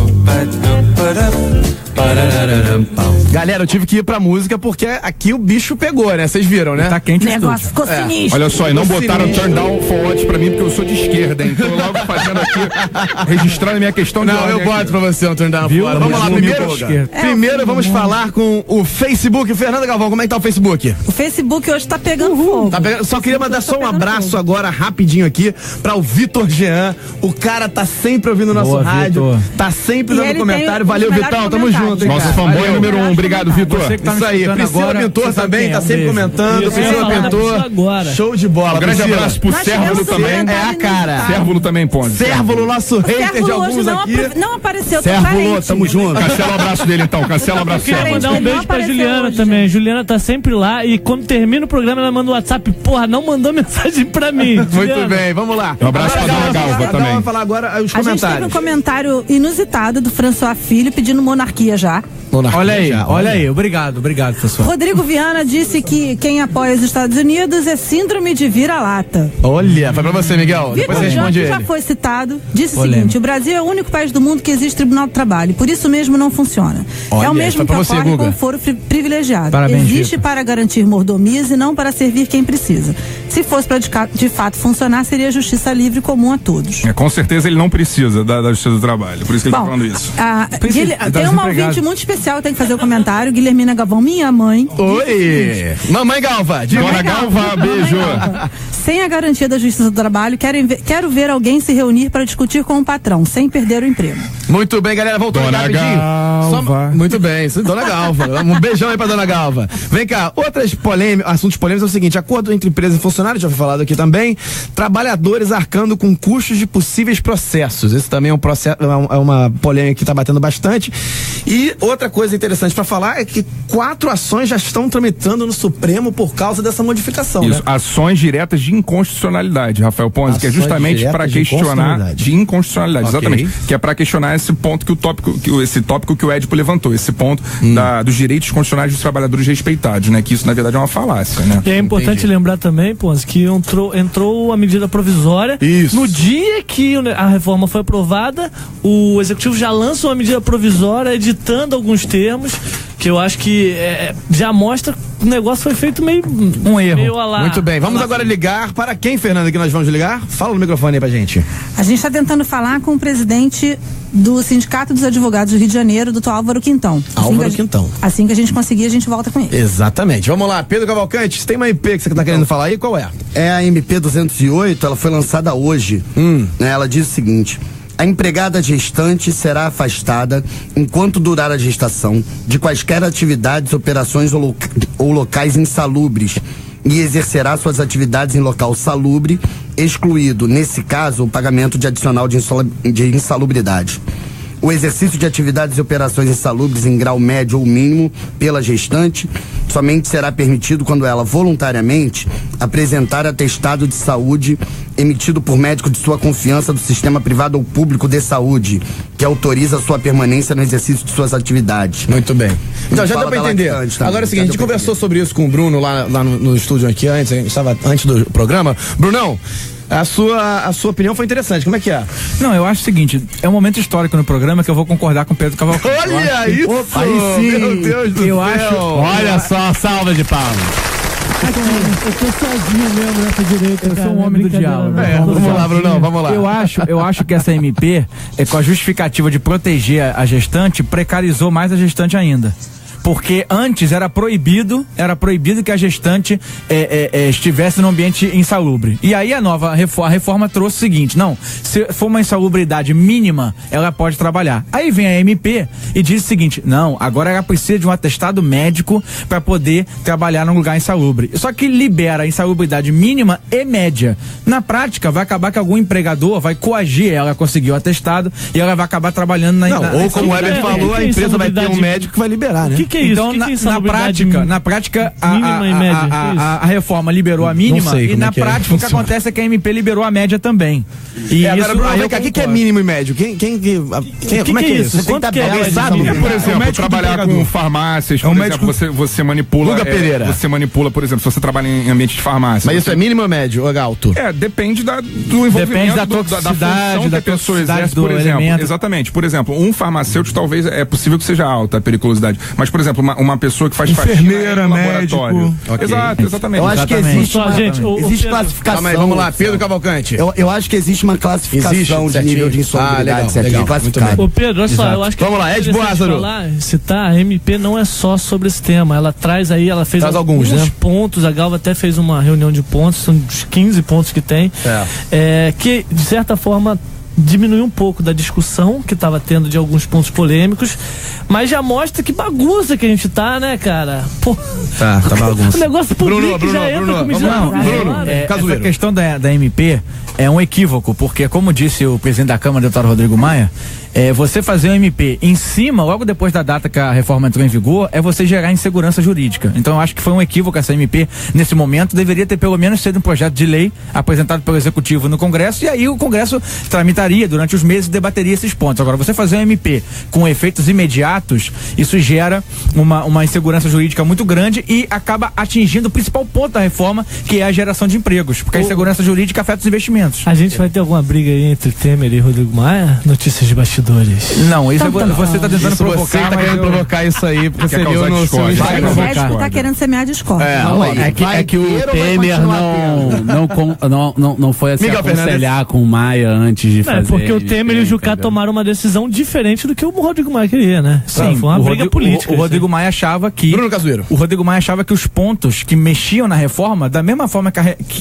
Galera, eu tive que ir pra música porque aqui o bicho pegou, né? Vocês viram, né? Tá quente o Negócio ficou sinistro. Olha só, e não Ficou botaram sinistro. turn down for what pra mim porque eu sou de esquerda, hein? Tô logo fazendo aqui, registrando a minha questão de Não, ordem eu boto aqui. pra você um turn down Viu? fora. Vamos lá, Viu? primeiro. Primeiro vamos falar com o Facebook. Fernanda Galvão, como é que tá o Facebook? O Facebook hoje tá pegando fogo. Tá pegando- Só queria mandar só um abraço agora, rapidinho aqui, pra o Vitor Jean. O cara tá sempre ouvindo o nosso Boa, rádio, Vitor. tá sempre E dando ele comentário. tem os Valeu, melhores Vitão, tamo comentários. junto, hein, Nosso cara. fanboy Valeu. número 1, obrigado, Vitor. Você que tá Isso aí, escutando Priscila agora, Pintor você sabe também, quem é. tá sempre Beijo. comentando. Isso, Priscila eu ia falar da Pintor, Priscila agora. show de bola. Um grande Priscila. abraço pro Nós tivemos Sérvulo também. comentário É a cara. Sérvulo também, Ponte. Sérvulo, nosso hater de Sérvulo alguns hoje não, aqui. não apareceu, tô Sérvulo, carente. tamo junto. Cancela o abraço dele então, cancela o abraço Queria dele. mandar um Ele não beijo pra apareceu Juliana hoje. também. Juliana tá sempre lá e quando termina o programa ela manda um WhatsApp. Porra, não mandou mensagem pra mim. Muito Juliana. bem, vamos lá. Um abraço pra Dona Galva também. Vamos falar agora os A gente teve um comentários. comentário inusitado do François Filho pedindo monarquia já. Olha aí, olha aí. Obrigado, pessoal. Rodrigo Viana disse que quem apoia os Estados Unidos é síndrome de vira-lata. Olha, foi pra você, Miguel. Depois você Vitor responde Jorge já ele. foi citado, disse o Polêmico. seguinte: o Brasil é o único país do mundo que existe Tribunal do Trabalho, por isso mesmo não funciona. Olha, é o mesmo foi que pra você, ocorre Guga. com o foro privilegiado. Parabéns, existe Vitor. para garantir mordomias e não para servir quem precisa. Se fosse para de fato funcionar, seria justiça livre comum a todos. É, com certeza ele não precisa da Justiça do Trabalho, por isso que ele tá Bom, falando isso. tem uma ouvinte muito especial que tem que fazer o comentário, Guilhermina Galvão, minha mãe. Oi! Mamãe Galva, diga. Dona Galva, beijo. Sem a garantia da Justiça do Trabalho, quero ver alguém se reunir para discutir com o patrão, sem perder o emprego. Muito bem, galera, voltando Dona rapidinho. Galva. Muito bem, isso, Dona Galva. Um beijão aí pra Dona Galva. Vem cá, assuntos polêmicos é o seguinte: acordo entre empresa e funcionário, já foi falado aqui também. Trabalhadores arcando com custos de possíveis processos. Esse também é um processo, é uma polêmica que tá batendo bastante. E outra coisa interessante pra falar é que 4 ações já estão tramitando no Supremo por causa dessa modificação, Isso, né? ações diretas de inconstitucionalidade, Rafael Ponzi, que é Ações justamente diretas para de questionar inconstitucionalidade. de inconstitucionalidade, Ok. exatamente, que é para questionar esse ponto esse tópico que o Édipo levantou, esse ponto dos direitos constitucionais dos trabalhadores respeitados, né? Que isso na verdade é uma falácia, né? E é importante lembrar também, Ponzi, que entrou a medida provisória. Isso. No dia que a reforma foi aprovada, o Executivo já lança uma medida provisória editando alguns termos, que eu acho que já mostra que o negócio foi feito meio Um erro. meio a lá. Muito bem, vamos agora ligar para quem, Fernanda, que nós vamos ligar? Fala no microfone aí pra gente. A gente está tentando falar com o presidente do Sindicato dos Advogados do Rio de Janeiro, doutor Álvaro Quintão. Álvaro Quintão. Assim que a gente conseguir, a gente volta com ele. Exatamente. Vamos lá, Pedro Cavalcante, você tem uma IP que você tá querendo falar aí? Qual é? É a MP 208, ela foi lançada hoje. Né, ela diz o seguinte: a empregada gestante será afastada, enquanto durar a gestação, de quaisquer atividades, operações ou locais insalubres e exercerá suas atividades em local salubre, excluído, nesse caso, o pagamento de adicional de insalubridade. O exercício de atividades e operações insalubres em grau médio ou mínimo pela gestante somente será permitido quando ela voluntariamente apresentar atestado de saúde emitido por médico de sua confiança do sistema privado ou público de saúde, que autoriza a sua permanência no exercício de suas atividades. Muito bem. Então, já Fala deu pra da entender. lactante também, Agora é o já seguinte, a deu gente pra conversou sobre isso com o Bruno lá no estúdio aqui antes, a gente estava antes do programa. Brunão, a sua opinião foi interessante, como é que é? Não, eu acho o seguinte, é um momento histórico no programa que eu vou concordar com o Pedro Cavalcante. Olha isso! Opa, aí sim. Meu Deus do Eu céu! acho. Olha só, salva de palmas. Eu tô sozinho mesmo nessa direita. Eu sou um homem do diálogo. Vamos lá, Brunão, vamos lá. Eu acho que essa MP, com a justificativa de proteger a gestante, precarizou mais a gestante ainda. Porque antes era proibido que a gestante estivesse no ambiente insalubre. E aí a reforma trouxe o seguinte: não, se for uma insalubridade mínima, ela pode trabalhar. Aí vem a MP e diz o seguinte: não, agora ela precisa de um atestado médico para poder trabalhar num lugar insalubre. Só que libera a insalubridade mínima e média. Na prática, vai acabar que algum empregador vai coagir ela a conseguir o atestado e ela vai acabar trabalhando ou como o Weber falou, a empresa vai ter um médico que vai liberar, né? Que é isso? Então, na prática, a reforma liberou a mínima e na prática o que acontece é que a MP liberou a média também. E agora, Bruno, o que é mínimo e médio? Como é que é isso? Você tem que estar por exemplo, trabalhar com farmácias, por exemplo, você manipula. Você manipula, por exemplo, se você trabalha em ambiente de farmácia. Mas isso é mínimo ou médio ou alto? Depende do envolvimento, depende da toxicidade, da pessoa exerce, por exemplo. Exatamente. Por exemplo, um farmacêutico talvez é possível que seja alta a periculosidade. Mas, por exemplo, uma pessoa que faz enfermeira, médico. Okay. Exato, exatamente. Eu acho que existe classificação. Calma aí, vamos lá, Pedro Cavalcante. Eu acho que existe uma classificação de nível de insalubridade. Legal, classificado. Ô Pedro, olha só, eu acho que vamos lá, Ed Boázaro. Citar, a MP não é só sobre esse tema, ela traz aí, ela fez alguns pontos, a Galva até fez uma reunião de pontos, são uns 15 pontos que tem, que de certa forma diminuiu um pouco da discussão que estava tendo de alguns pontos polêmicos, mas já mostra que bagunça que a gente tá, né, cara? Pô, tá bagunça. O negócio político já entra com essa questão da MP é um equívoco, porque como disse o presidente da Câmara, deputado Rodrigo Maia, você fazer um MP em cima, logo depois da data que a reforma entrou em vigor, é você gerar insegurança jurídica. Então eu acho que foi um equívoco essa MP nesse momento, deveria ter pelo menos sido um projeto de lei apresentado pelo Executivo no Congresso, e aí o Congresso tramitaria durante os meses e debateria esses pontos. Agora, você fazer um MP com efeitos imediatos, isso gera uma insegurança jurídica muito grande e acaba atingindo o principal ponto da reforma, que é a geração de empregos, porque a insegurança jurídica afeta os investimentos. A gente vai ter alguma briga aí entre Temer e Rodrigo Maia? Notícias de bastidores. Não, isso você está tentando provocar. Você tá querendo provocar isso aí, porque você viu no seu O médico tá querendo semear discórdia. É que o Temer não foi assim aconselhar com o Maia antes de fazer. Porque o Temer e o Jucá tomaram uma decisão diferente do que o Rodrigo Maia queria, né? Sim, foi uma briga política. O Rodrigo Maia achava que Bruno Cazueiro. O Rodrigo Maia achava que os pontos que mexiam na reforma, da mesma forma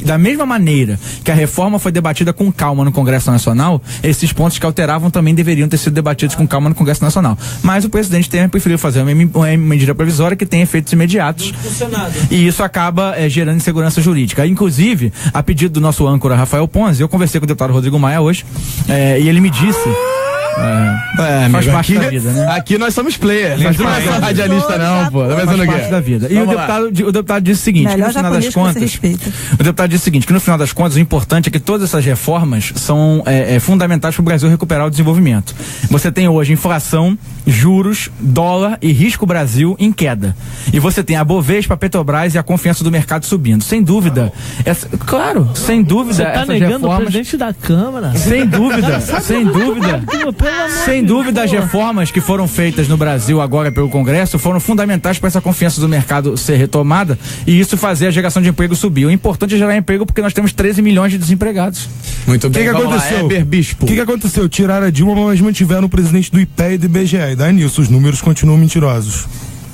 da mesma maneira que a reforma foi debatida com calma no Congresso Nacional, esses pontos que alteravam também deveriam ter sido debatidos com calma no Congresso Nacional. Mas o presidente Temer preferiu fazer uma medida provisória que tem efeitos imediatos. E isso acaba gerando insegurança jurídica. Inclusive, a pedido do nosso âncora Rafael Ponzi, eu conversei com o deputado Rodrigo Maia hoje, e ele me disse... faz parte da vida, né? Aqui nós somos players. Nós não somos radialista, não, pô. Faz parte da vida. E o deputado disse o seguinte: que no final das contas, o deputado disse o seguinte, que no final das contas o importante é que todas essas reformas são fundamentais para o Brasil recuperar o desenvolvimento. Você tem hoje inflação, juros, dólar e risco Brasil em queda. E você tem a Bovespa, a Petrobras e a confiança do mercado subindo. Sem dúvida, sem dúvida, você tá essas negando reformas, o presidente da Câmara. Sem dúvida, as reformas que foram feitas no Brasil agora pelo Congresso foram fundamentais para essa confiança do mercado ser retomada e isso fazer a geração de emprego subir. O importante é gerar emprego porque nós temos 13 milhões de desempregados. Muito bem. O que aconteceu? Tiraram a Dilma, mas mantiveram o presidente do IPE e do IBGE. E daí nisso, os números continuam mentirosos.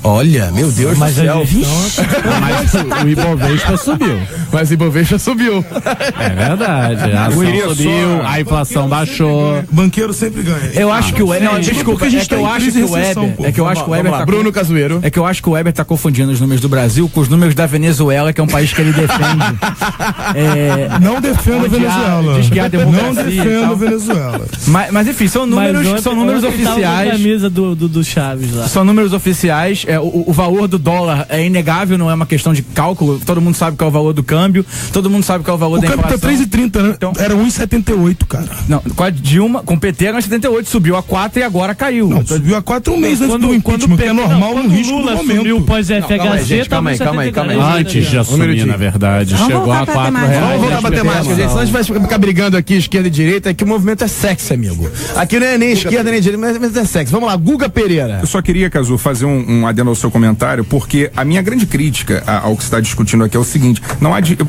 Olha, meu Deus do céu. Mas o Ibovespa subiu. Mas o Ibovespa subiu. É verdade. A ação subiu, a inflação baixou. Banqueiro sempre ganha. Eu acho que o Weber. Não, desculpa, é que eu acho que o Weber tá. Bruno Cazueiro. É que eu acho que o Weber tá confundindo os números do Brasil com os números da Venezuela, que é um país que ele defende. Não defendo a Venezuela. Diz que há democracia. Não defendo a Venezuela. Mas enfim, são números oficiais. A camisa do Chaves lá. São números oficiais. O valor do dólar é inegável, não é uma questão de cálculo. Todo mundo sabe qual é o valor do câmbio, todo mundo sabe qual é o valor da inflação. O câmbio tá 3,30, né? Então, era 1,78, cara. Não, com a Dilma, com o PT era 1,78, subiu a 4 e agora caiu. Não, subiu a 4 um mês antes do impeachment, que é normal no risco do momento. Subiu pós FHC, calma aí. Antes de assumir, na verdade. Chegou a 4 reais. Vamos voltar pra temática, gente. Senão a gente vai ficar brigando aqui, esquerda e direita, é que o movimento é sexy, amigo. Aqui não é nem esquerda nem direita, mas é sexy. Vamos lá, Guga Pereira. Eu só queria, Cazu, fazer um adendo ao seu comentário, porque a minha grande crítica ao que se está discutindo aqui é o seguinte: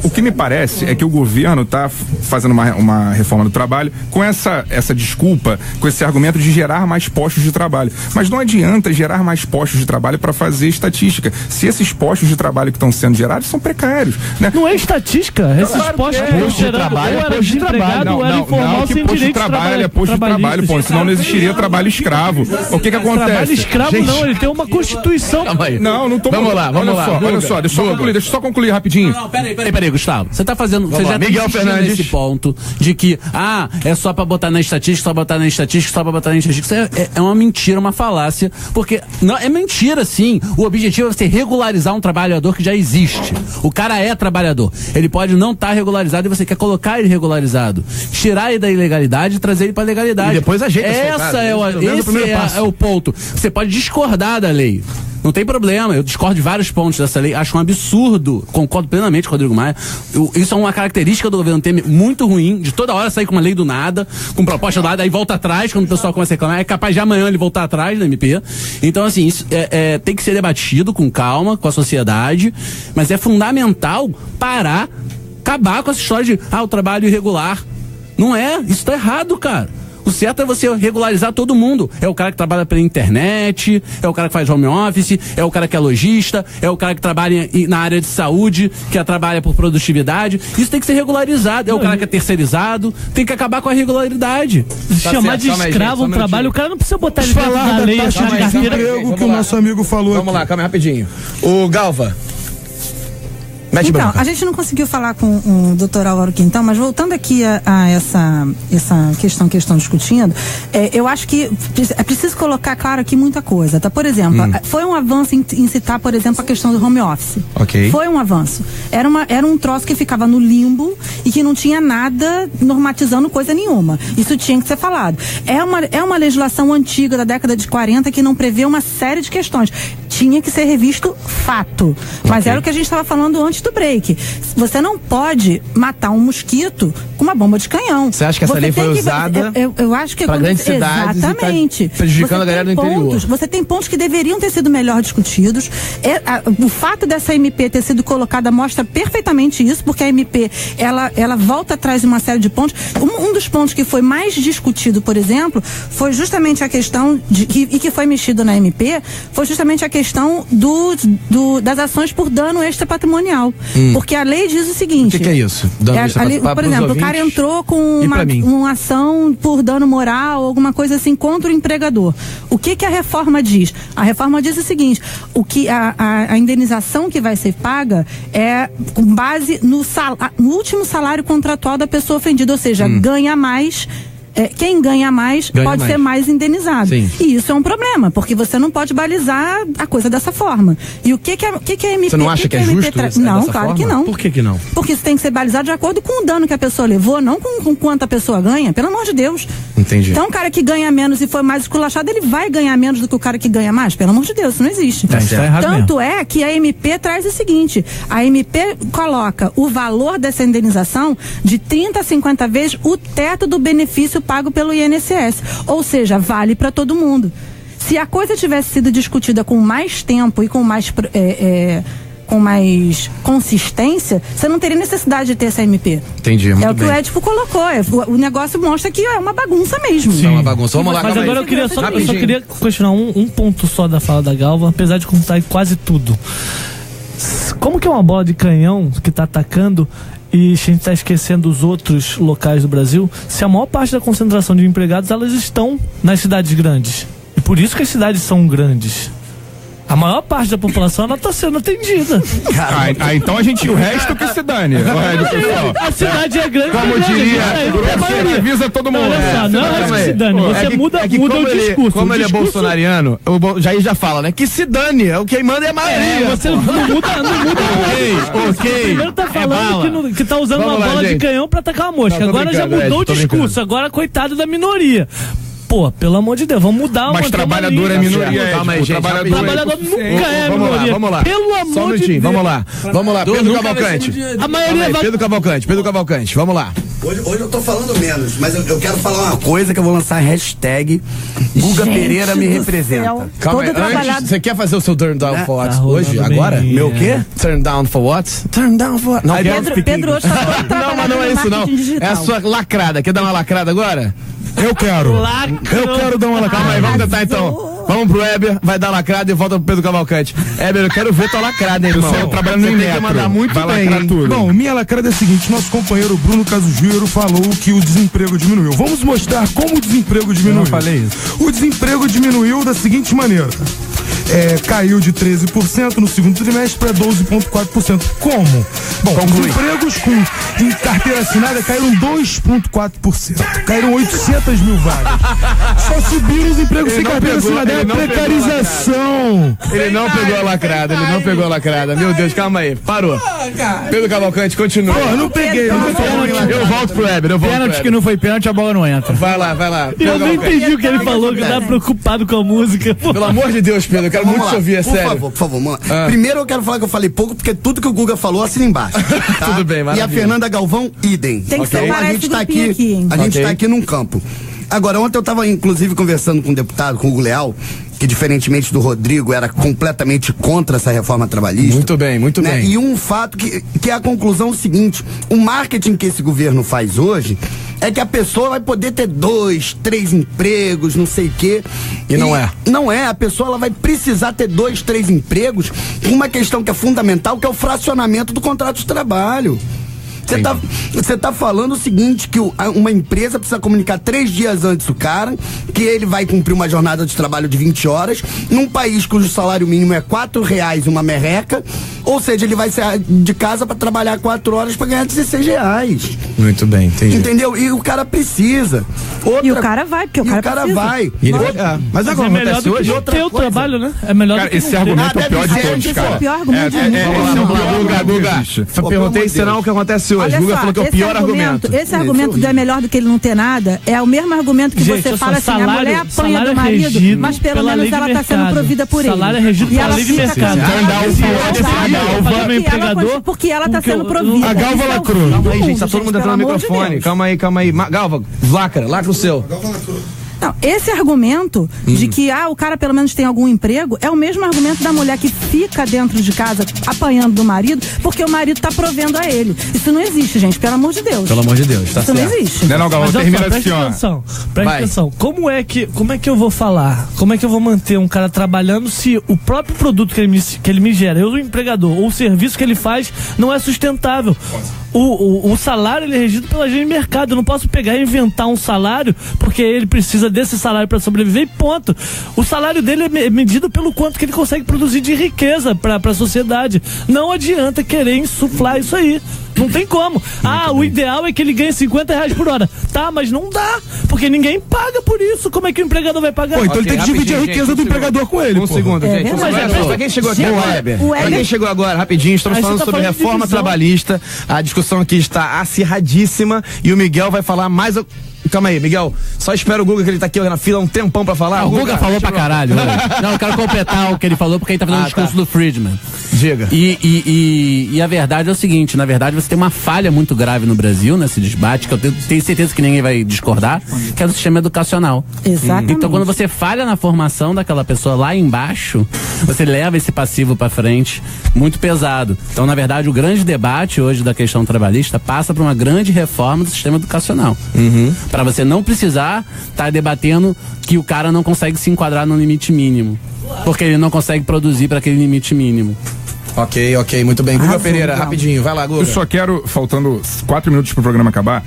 o que me parece é que o governo está fazendo uma reforma do trabalho com essa desculpa, com esse argumento de gerar mais postos de trabalho. Mas não adianta gerar mais postos de trabalho para fazer estatística, se esses postos de trabalho que estão sendo gerados são precários, né? Não é estatística, esses postos de trabalho era desempregado, ou era informal, sem direito de trabalho. É posto de trabalho, pô, senão não existiria trabalho escravo. O que acontece? Trabalho escravo não, ele tem uma constituição. Não tô... Vamos lá. Olha só, deixa eu só concluir rapidinho. Não, peraí, Gustavo. Você tá fazendo... Você já Miguel Fernandes. Nesse ponto de que, é só pra botar na estatística, só botar na estatística. Isso é uma mentira, uma falácia, porque não, é mentira, sim. O objetivo é você regularizar um trabalhador que já existe. O cara é trabalhador. Ele pode não estar regularizado e você quer colocar ele regularizado. Tirar ele da ilegalidade e trazer ele pra legalidade. E depois ajeita esse é o ponto. Você pode discordar da lei. Não tem problema, eu discordo de vários pontos dessa lei, acho um absurdo, concordo plenamente com o Rodrigo Maia. Isso é uma característica do governo Temer muito ruim, de toda hora sair com uma lei do nada, com proposta do nada, aí volta atrás, quando o pessoal começa a reclamar, é capaz de amanhã ele voltar atrás da MP. Então, assim, isso tem que ser debatido com calma, com a sociedade, mas é fundamental acabar com essa história de, o trabalho irregular. Não é, isso tá errado, cara. O certo é você regularizar todo mundo. É o cara que trabalha pela internet, é o cara que faz home office, é o cara que é lojista, é o cara que trabalha na área de saúde, que trabalha por produtividade. Isso tem que ser regularizado. É o cara que é terceirizado. Tem que acabar com a regularidade. Chamar de escravo um trabalho, o cara não precisa botar ele dentro da lei. O que o nosso amigo falou. Vamos lá, calma aí, rapidinho. O Galva. Então, a gente não conseguiu falar com o doutor Álvaro Quintão, mas voltando aqui a essa questão que estão discutindo, eu acho que é preciso colocar claro aqui muita coisa, tá? Por exemplo, foi um avanço em citar, por exemplo, a questão do home office. Ok. Foi um avanço. Era um troço que ficava no limbo e que não tinha nada normatizando coisa nenhuma. Isso tinha que ser falado. É uma legislação antiga da década de 40 que não prevê uma série de questões. Tinha que ser revisto fato. Mas era o que a gente estava falando antes do break. Você não pode matar um mosquito com uma bomba de canhão. Você acha que essa lei foi usada eu acho que para grandes cidades, exatamente, tá prejudicando a galera do interior? Você tem pontos que deveriam ter sido melhor discutidos. O fato dessa MP ter sido colocada mostra perfeitamente isso, porque a MP ela volta atrás de uma série de pontos. Um dos pontos que foi mais discutido, por exemplo, foi justamente a questão e que foi mexido na MP, foi justamente a questão das ações por dano extrapatrimonial. Porque a lei diz o seguinte... O que é isso? Por exemplo, o cara entrou com uma ação por dano moral, alguma coisa assim, contra o empregador. O que a reforma diz? A reforma diz o seguinte, a indenização que vai ser paga é com base no último salário contratual da pessoa ofendida, ou seja, ganha mais... quem ganha mais pode ser mais indenizado. Sim. E isso é um problema, porque você não pode balizar a coisa dessa forma. E o que a MP... Você não acha que é justo? Não, claro que não. Por que não? Porque isso tem que ser balizado de acordo com o dano que a pessoa levou, não com quanto a pessoa ganha, pelo amor de Deus. Entendi. Então o cara que ganha menos e foi mais esculachado, ele vai ganhar menos do que o cara que ganha mais? Pelo amor de Deus, isso não existe. Tanto é que a MP traz o seguinte, a MP coloca o valor dessa indenização de 30 a 50 vezes o teto do benefício pago pelo INSS, ou seja, vale para todo mundo. Se a coisa tivesse sido discutida com mais tempo e com mais consistência, você não teria necessidade de ter essa MP. Entendi, muito É o que o Édipo colocou. O negócio mostra que é uma bagunça mesmo. Sim. É uma bagunça. Vamos lá, mas agora eu só queria questionar um ponto só da fala da Galva, apesar de contar quase tudo. Como que é uma bola de canhão que está atacando e a gente está esquecendo os outros locais do Brasil, se a maior parte da concentração de empregados elas estão nas cidades grandes? E por isso que as cidades são grandes. A maior parte da população ela está sendo atendida. Então o resto que se dane. A cidade é grande. Como diria, avisa todo mundo. Não é que se dane. Você muda o discurso. Como ele é bolsonariano, o Jair já fala, né? Que se dane. Quem manda é a maioria. Você não muda. Primeiro tá falando que tá usando uma bola de canhão para atacar uma mosca. Agora já mudou o discurso. Agora, coitado da minoria. Pô, pelo amor de Deus, vamos mudar. Mas trabalhador é minoria. Calma aí, gente. Trabalhador nunca é minoria. Vamos lá. Pelo amor só um minutinho, de Deus. Vamos lá. Pedro Cavalcante. A maioria vai... Pedro Cavalcante, vamos lá. Hoje eu tô falando menos, mas eu quero falar uma coisa que eu vou lançar a hashtag Guga Pereira me representa. Calma aí, antes, você quer fazer o seu turn down for what hoje, agora? Meu quê? Turn down for what? Turn down for what? Não, Pedro hoje tá não, mas não é isso não. É a sua lacrada. Quer dar uma lacrada agora? Eu quero. Eu quero dar uma lacrada. Calma aí, vamos tentar então. Vamos pro Heber, vai dar lacrada e volta pro Pedro Cavalcante. Heber, eu quero ver tua lacrada, hein, irmão. Eu trabalhando no Inmetro. Tem que mandar muito vai bem, lacrar tudo. Bom, minha lacrada é a seguinte: nosso companheiro Bruno Casugiero falou que o desemprego diminuiu. Vamos mostrar como o desemprego diminuiu. Eu não falei isso. O desemprego diminuiu da seguinte maneira. Caiu de 13% no segundo trimestre para 12,4%. Como? Bom, os empregos em carteira assinada caíram 2,4%. Caíram 800 mil vagas. Só subiram os empregos sem carteira assinada. É precarização. Ele não pegou a lacrada, Meu Deus, calma aí. Parou. Pedro Cavalcante, continua. Pô, não peguei. Eu volto pro Heber. Pênalti que não foi pênalti, a bola não entra. Vai lá. Eu não entendi o que ele falou, que tá preocupado com a música. Pelo amor de Deus, Pedro, eu quero muito te ouvir, é sério. Por favor, mano. Primeiro eu quero falar que eu falei pouco, porque tudo que o Guga falou assina embaixo. Tá? Tudo bem, maravilha. E a Fernanda Galvão, idem. Tem que separar esse grupinho aqui, hein? A gente tá aqui num campo. Agora, ontem eu tava, inclusive, conversando com um deputado, com o Hugo Leal, que diferentemente do Rodrigo, era completamente contra essa reforma trabalhista. Muito bem. E um fato que é a conclusão seguinte: o marketing que esse governo faz hoje é que a pessoa vai poder ter 2, 3 empregos, não sei o quê. E não é. Não é. A pessoa ela vai precisar ter 2, 3 empregos com uma questão que é fundamental, que é o fracionamento do contrato de trabalho. Você tá falando o seguinte, que uma empresa precisa comunicar 3 dias antes o cara, que ele vai cumprir uma jornada de trabalho de 20 horas, num país cujo salário mínimo é R$4 uma merreca, ou seja, ele vai sair de casa para trabalhar 4 horas para ganhar R$16. Muito bem, entendi. Entendeu? E o cara precisa. E o cara vai, porque o cara precisa. vai. Mas agora acontece hoje. O teu trabalho, né? É melhor Cara, esse argumento é o pior de todos, cara. É o pior argumento do mundo. Guga, perguntei se não o que acontece hoje. Olha Guga só, falou que é o pior argumento. Esse argumento é melhor do que ele não ter nada é o mesmo argumento que você fala assim, a mulher apanha do marido, mas pelo menos ela está sendo provida por ele. Salário é regido pela lei de mercado. Porque ela está sendo provida. A Galva lacrou. Calma aí, gente, tá todo mundo entrando no microfone. Calma aí. Galva, lacra o seu. Não, esse argumento de que o cara pelo menos tem algum emprego é o mesmo argumento da mulher que fica dentro de casa apanhando do marido porque o marido tá provendo a ele. Isso não existe, gente, pelo amor de Deus. Pelo amor de Deus, tá certo. Isso não existe. Não, Galvão, termina assim, ó. Presta atenção. Como é que eu vou falar? Como é que eu vou manter um cara trabalhando se o próprio produto que ele me gera, eu, o empregador, ou o serviço que ele faz, não é sustentável? O salário ele é regido pela lei de mercado. Eu não posso pegar e inventar um salário porque ele precisa desse salário para sobreviver e ponto. O salário dele é medido pelo quanto que ele consegue produzir de riqueza para a sociedade. Não adianta querer insuflar isso aí. Não tem como. O ideal é que ele ganhe R$50 por hora. Tá, mas não dá, porque ninguém paga por isso. Como é que o empregador vai pagar? Então ele tem que dividir a riqueza do empregador com ele. Um segundo, gente. Pra quem chegou aqui agora, pra quem chegou agora, rapidinho, estamos falando sobre reforma trabalhista. A discussão aqui está acirradíssima e o Miguel vai falar mais... Calma aí, Miguel. Só espera o Guga, que ele tá aqui na fila um tempão pra falar. O Guga falou pra caralho. Não, eu quero completar o que ele falou, porque ele tá fazendo o discurso do Friedman. Diga. E a verdade é o seguinte, na verdade você tem uma falha muito grave no Brasil, nesse debate, que eu tenho certeza que ninguém vai discordar, que é o sistema educacional. Exatamente. Então quando você falha na formação daquela pessoa lá embaixo, você leva esse passivo pra frente muito pesado. Então, na verdade, o grande debate hoje da questão trabalhista passa por uma grande reforma do sistema educacional. Para você não precisar estar debatendo que o cara não consegue se enquadrar no limite mínimo, porque ele não consegue produzir para aquele limite mínimo. Ok, muito bem. Guga Pereira, rapidinho, vai lá, Guga. Eu só quero, faltando 4 minutos pro programa acabar,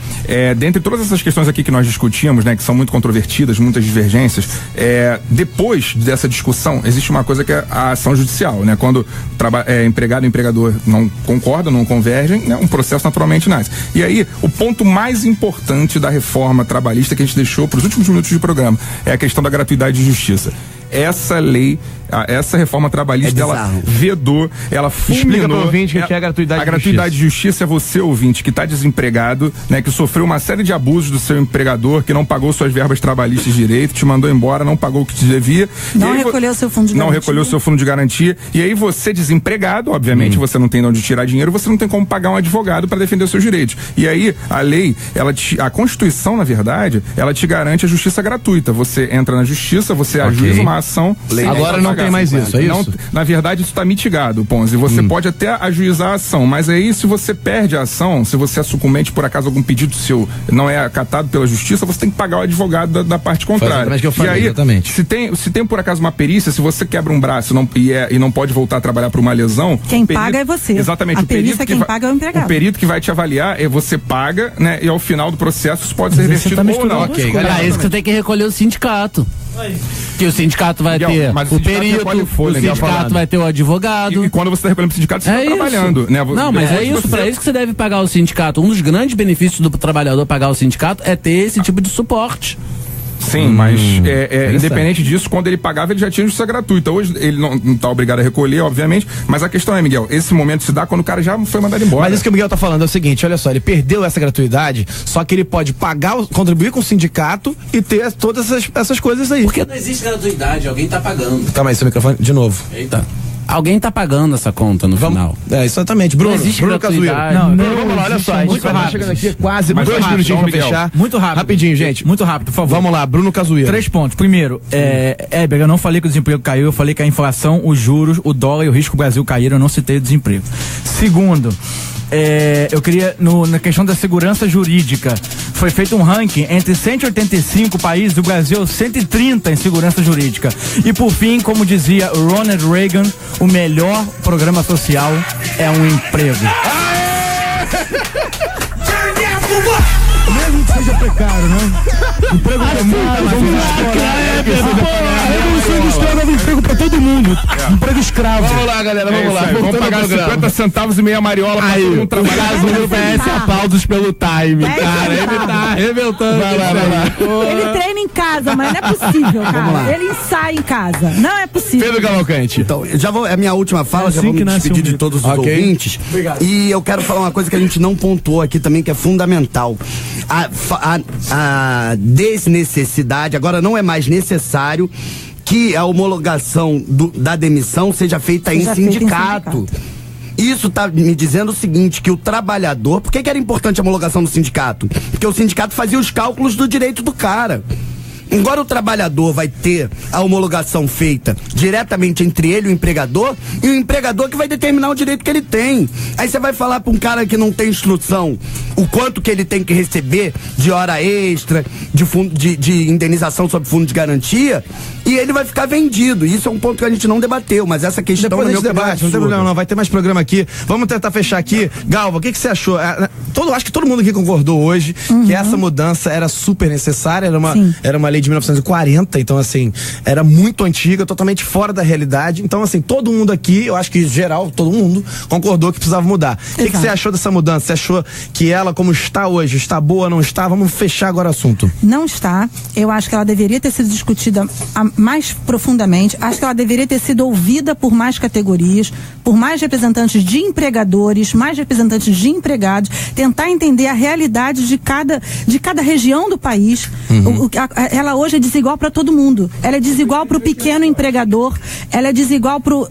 dentre todas essas questões aqui que nós discutimos, né, que são muito controvertidas, muitas divergências, depois dessa discussão, existe uma coisa que é a ação judicial, né? Quando empregado e empregador não concordam, não convergem, né, um processo naturalmente nasce. E aí, o ponto mais importante da reforma trabalhista que a gente deixou para os últimos minutos do programa é a questão da gratuidade de justiça. essa lei, essa reforma trabalhista, ela vedou, ela fulminou. Explica pro ouvinte o que é a gratuidade de justiça. A gratuidade de justiça é você, ouvinte, que está desempregado, né, que sofreu uma série de abusos do seu empregador, que não pagou suas verbas trabalhistas direito, te mandou embora, não pagou o que te devia. Não recolheu seu fundo de garantia. Não recolheu seu fundo de garantia. E aí você, desempregado, obviamente, você não tem de onde tirar dinheiro, você não tem como pagar um advogado para defender os seus direitos. E aí, a lei, a Constituição, na verdade, ela te garante a justiça gratuita. Você entra na justiça, você ajuiza uma ação. Agora não tem mais isso, é isso? Não, na verdade, isso está mitigado, Ponzi. Você pode até ajuizar a ação, mas aí se você perde a ação, se você é sucumbente por acaso algum pedido seu não é acatado pela justiça, você tem que pagar o advogado da parte contrária. Que eu falei, e aí, exatamente. Se tem por acaso uma perícia, se você quebra um braço e não pode voltar a trabalhar por uma lesão, quem paga é você. Exatamente. A perícia quem paga é o empregado. O perito que vai te avaliar você paga, né? E ao final do processo isso pode ser revertido ou não. Pra isso que você tem que recolher o sindicato. Que o sindicato vai ter o perito, o sindicato vai ter o advogado. E quando você está recolhendo o sindicato, você está trabalhando, né? Não, mas é isso, pra isso que você deve pagar o sindicato. Um dos grandes benefícios do trabalhador pagar o sindicato é ter esse tipo de suporte. Sim, mas independente disso, quando ele pagava, ele já tinha justiça gratuita. Hoje ele não está obrigado a recolher, obviamente, mas a questão é, Miguel, esse momento se dá quando o cara já foi mandado embora. Mas isso que o Miguel tá falando é o seguinte, olha só, ele perdeu essa gratuidade, só que ele pode pagar, contribuir com o sindicato e ter todas essas coisas aí. Porque não existe gratuidade, alguém tá pagando. Calma aí, seu microfone, de novo. Eita. Alguém tá pagando essa conta no final. Exatamente. Bruno Cazueiro. Vamos lá, olha só. A gente tá chegando aqui quase 2 minutinhos pra fechar. Muito rápido. Rapidinho, gente. Muito rápido, por favor. Vamos lá, Bruno Cazueiro. 3 pontos. Primeiro, Éber, eu não falei que o desemprego caiu, eu falei que a inflação, os juros, o dólar e o risco do Brasil caíram, eu não citei o desemprego. Segundo, eu queria, na questão da segurança jurídica, foi feito um ranking entre 185 países, o Brasil 130 em segurança jurídica. E por fim, como dizia Ronald Reagan, o melhor programa social é um emprego. Mesmo que seja precário, né? Emprego revolução industrial dava emprego pra todo mundo. Emprego escravo. Vamos lá, galera, vamos lá. Vamos pagar 50 centavos e meia mariola pra todo mundo trabalhar. Ele oferece aplausos pelo time, cara. Ele tá arrebentando. Vai lá. Ele treina em casa, mas não é possível, cara. Ele ensaia em casa. Não é possível. Pedro Cavalcante. Então, já vou, é a minha última fala, já vou me despedir de todos os ouvintes. Obrigado. E eu quero falar uma coisa que a gente não pontuou aqui também, que é fundamental. A desnecessidade, agora não é mais necessário que a homologação da demissão seja feita em sindicato. Isso está me dizendo o seguinte, que o trabalhador... Por que era importante a homologação do sindicato? Porque o sindicato fazia os cálculos do direito do cara. Agora o trabalhador vai ter a homologação feita diretamente entre ele e o empregador que vai determinar o direito que ele tem. Aí você vai falar para um cara que não tem instrução o quanto que ele tem que receber de hora extra, de indenização sobre fundo de garantia, e ele vai ficar vendido. Isso é um ponto que a gente não debateu, mas essa questão... Depois a gente debate, não tem problema não, vai ter mais programa aqui. Vamos tentar fechar aqui. Galva, o que você achou? Acho que todo mundo aqui concordou hoje que essa mudança era super necessária, era uma lei de 1940, então assim, era muito antiga, totalmente fora da realidade. Então assim, todo mundo aqui, eu acho que geral, todo mundo concordou que precisava mudar. O que você achou dessa mudança? Você achou que ela, como está hoje, está boa, não está? Vamos fechar agora o assunto. Não está. Eu acho que ela deveria ter sido discutida mais profundamente. Acho que ela deveria ter sido ouvida por mais categorias, por mais representantes de empregadores, mais representantes de empregados, tentar entender a realidade de cada região do país. Ela hoje é desigual para todo mundo. Ela é desigual para o pequeno empregador, ela é desigual pro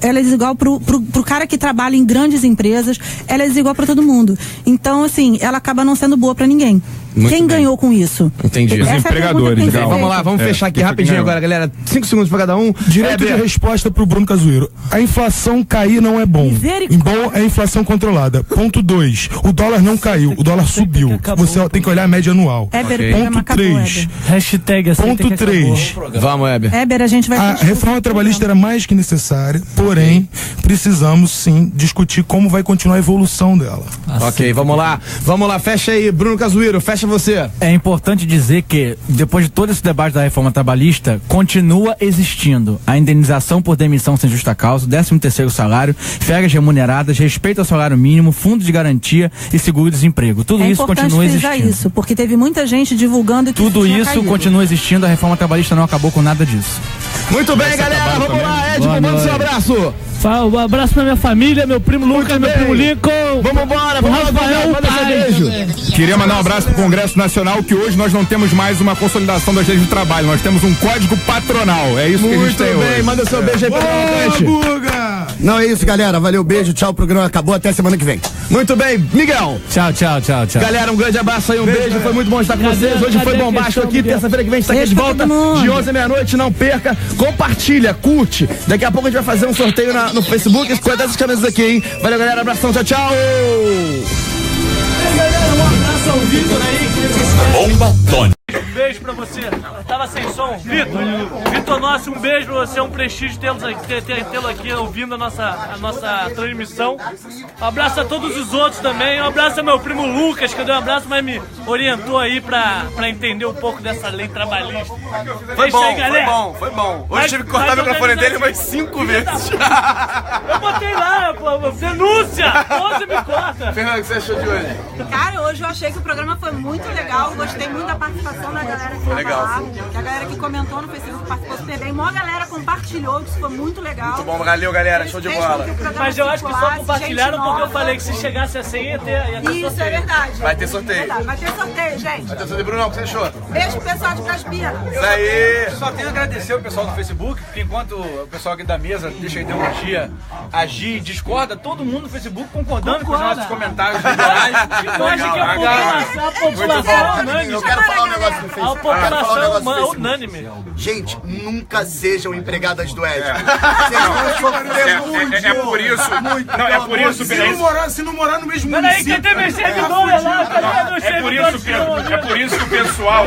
cara que trabalha em grandes empresas, ela é desigual para todo mundo. Então, assim, ela acaba não sendo boa para ninguém. Quem ganhou com isso? Entendi. Os empregadores. Vamos lá, vamos fechar aqui rapidinho agora, galera. 5 segundos para cada um. Direito de resposta pro Bruno Cazueiro. A inflação cair não é bom. Bom é a inflação controlada. Ponto 2. O dólar não caiu, o dólar subiu. Você tem que olhar a média anual. Ponto 3. Ponto 3. Vamos, Éber. Éber, a gente vai... A reforma trabalhista era mais que necessária, porém, precisamos sim discutir como vai continuar a evolução dela. Ok, vamos lá. Vamos lá, fecha aí, Bruno Cazueiro, fecha você. É importante dizer que, depois de todo esse debate da reforma trabalhista, continua existindo a indenização por demissão sem justa causa, 13º salário, férias remuneradas, respeito ao salário mínimo, fundo de garantia e seguro-desemprego. Tudo isso continua existindo. Isso, porque teve muita gente divulgando que tudo isso continua existindo, a reforma trabalhista não acabou com nada disso. Muito bem, galera, vamos lá, Ed, manda seu abraço. Um abraço pra minha família, meu primo Lucas, meu primo Lincoln. Vamos embora, vamos lá, manda seu beijo. Queria mandar um abraço pro Congresso Nacional, que hoje nós não temos mais uma consolidação das leis do trabalho, nós temos um código patronal. É isso que a gente tem hoje. Muito bem, manda seu beijo aí pra Buga! Não, é isso, galera. Valeu, beijo, tchau, o programa acabou, até semana que vem. Muito bem, Miguel. Tchau. Galera, um grande abraço aí, um beijo. Foi muito bom estar com vocês. Hoje foi bombástico aqui. Terça-feira que vem a gente tá aqui de volta. De 11 à meia-noite. Não perca. Compartilha, curte. Daqui a pouco a gente vai fazer um sorteio no Facebook. Escolha essas camisas aqui, hein? Valeu, galera. Abração. Tchau. Um abraço ao Vitor aí. Bomba Tony. Um beijo pra você. Eu tava sem som. Vitor Nosso, um beijo pra você. É um prestígio tê-lo aqui ouvindo a nossa transmissão. Um abraço a todos os outros também. Um abraço ao meu primo Lucas, que eu dei um abraço, mas me orientou aí pra entender um pouco dessa lei trabalhista. Foi bom. Hoje tive que cortar o microfone dele umas 5 vezes. Eu botei lá, pô, denúncia! Você me corta. Fernando, o que você achou de hoje? Cara, hoje eu achei que o programa foi muito legal. Gostei muito da participação da galera que foi lá. Que a galera que comentou no Facebook participou super bem. Mó galera compartilhou, que isso foi muito legal. Muito bom, valeu, galera. Show de bola. Mas eu acho que só compartilharam porque eu falei que se chegasse a 100 ia ter sorteio. Isso é verdade. Vai ter sorteio. Vai ter sorteio, gente. Vai ter sorteio, Bruno, o que você achou? Beijo pro pessoal de Caspina. Isso aí. Só tenho a agradecer o pessoal do Facebook, porque enquanto o pessoal aqui da mesa deixa a ideologia agir e discorda, todo mundo no Facebook concordando com os nossos comentários liberais. Eu acho que a população é unânime. Eu quero falar um negócio no Facebook. A população é unânime. Gente, nunca sejam empregadas do Ed. Vocês vão sofrer muito. É por isso. Não, é por isso, Se não morar no mesmo Peraí, município. quem tem meus seguidores lá? É por isso que o pessoal.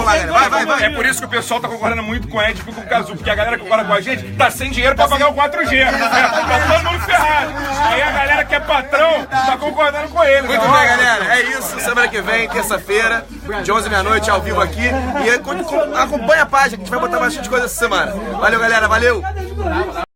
É por isso que o pessoal tá concordando muito com o Ed e com o Cazu, porque a galera que concorda com a gente tá sem dinheiro pra pagar o 4G. Tá todo mundo ferrado. Aí a galera que é patrão tá concordando com ele. Muito bem, galera. É isso. Semana que vem, terça-feira, de 11 à meia-noite, ao vivo aqui. E acompanha a página que a gente vai botar bastante coisa essa semana. Valeu, galera. Valeu.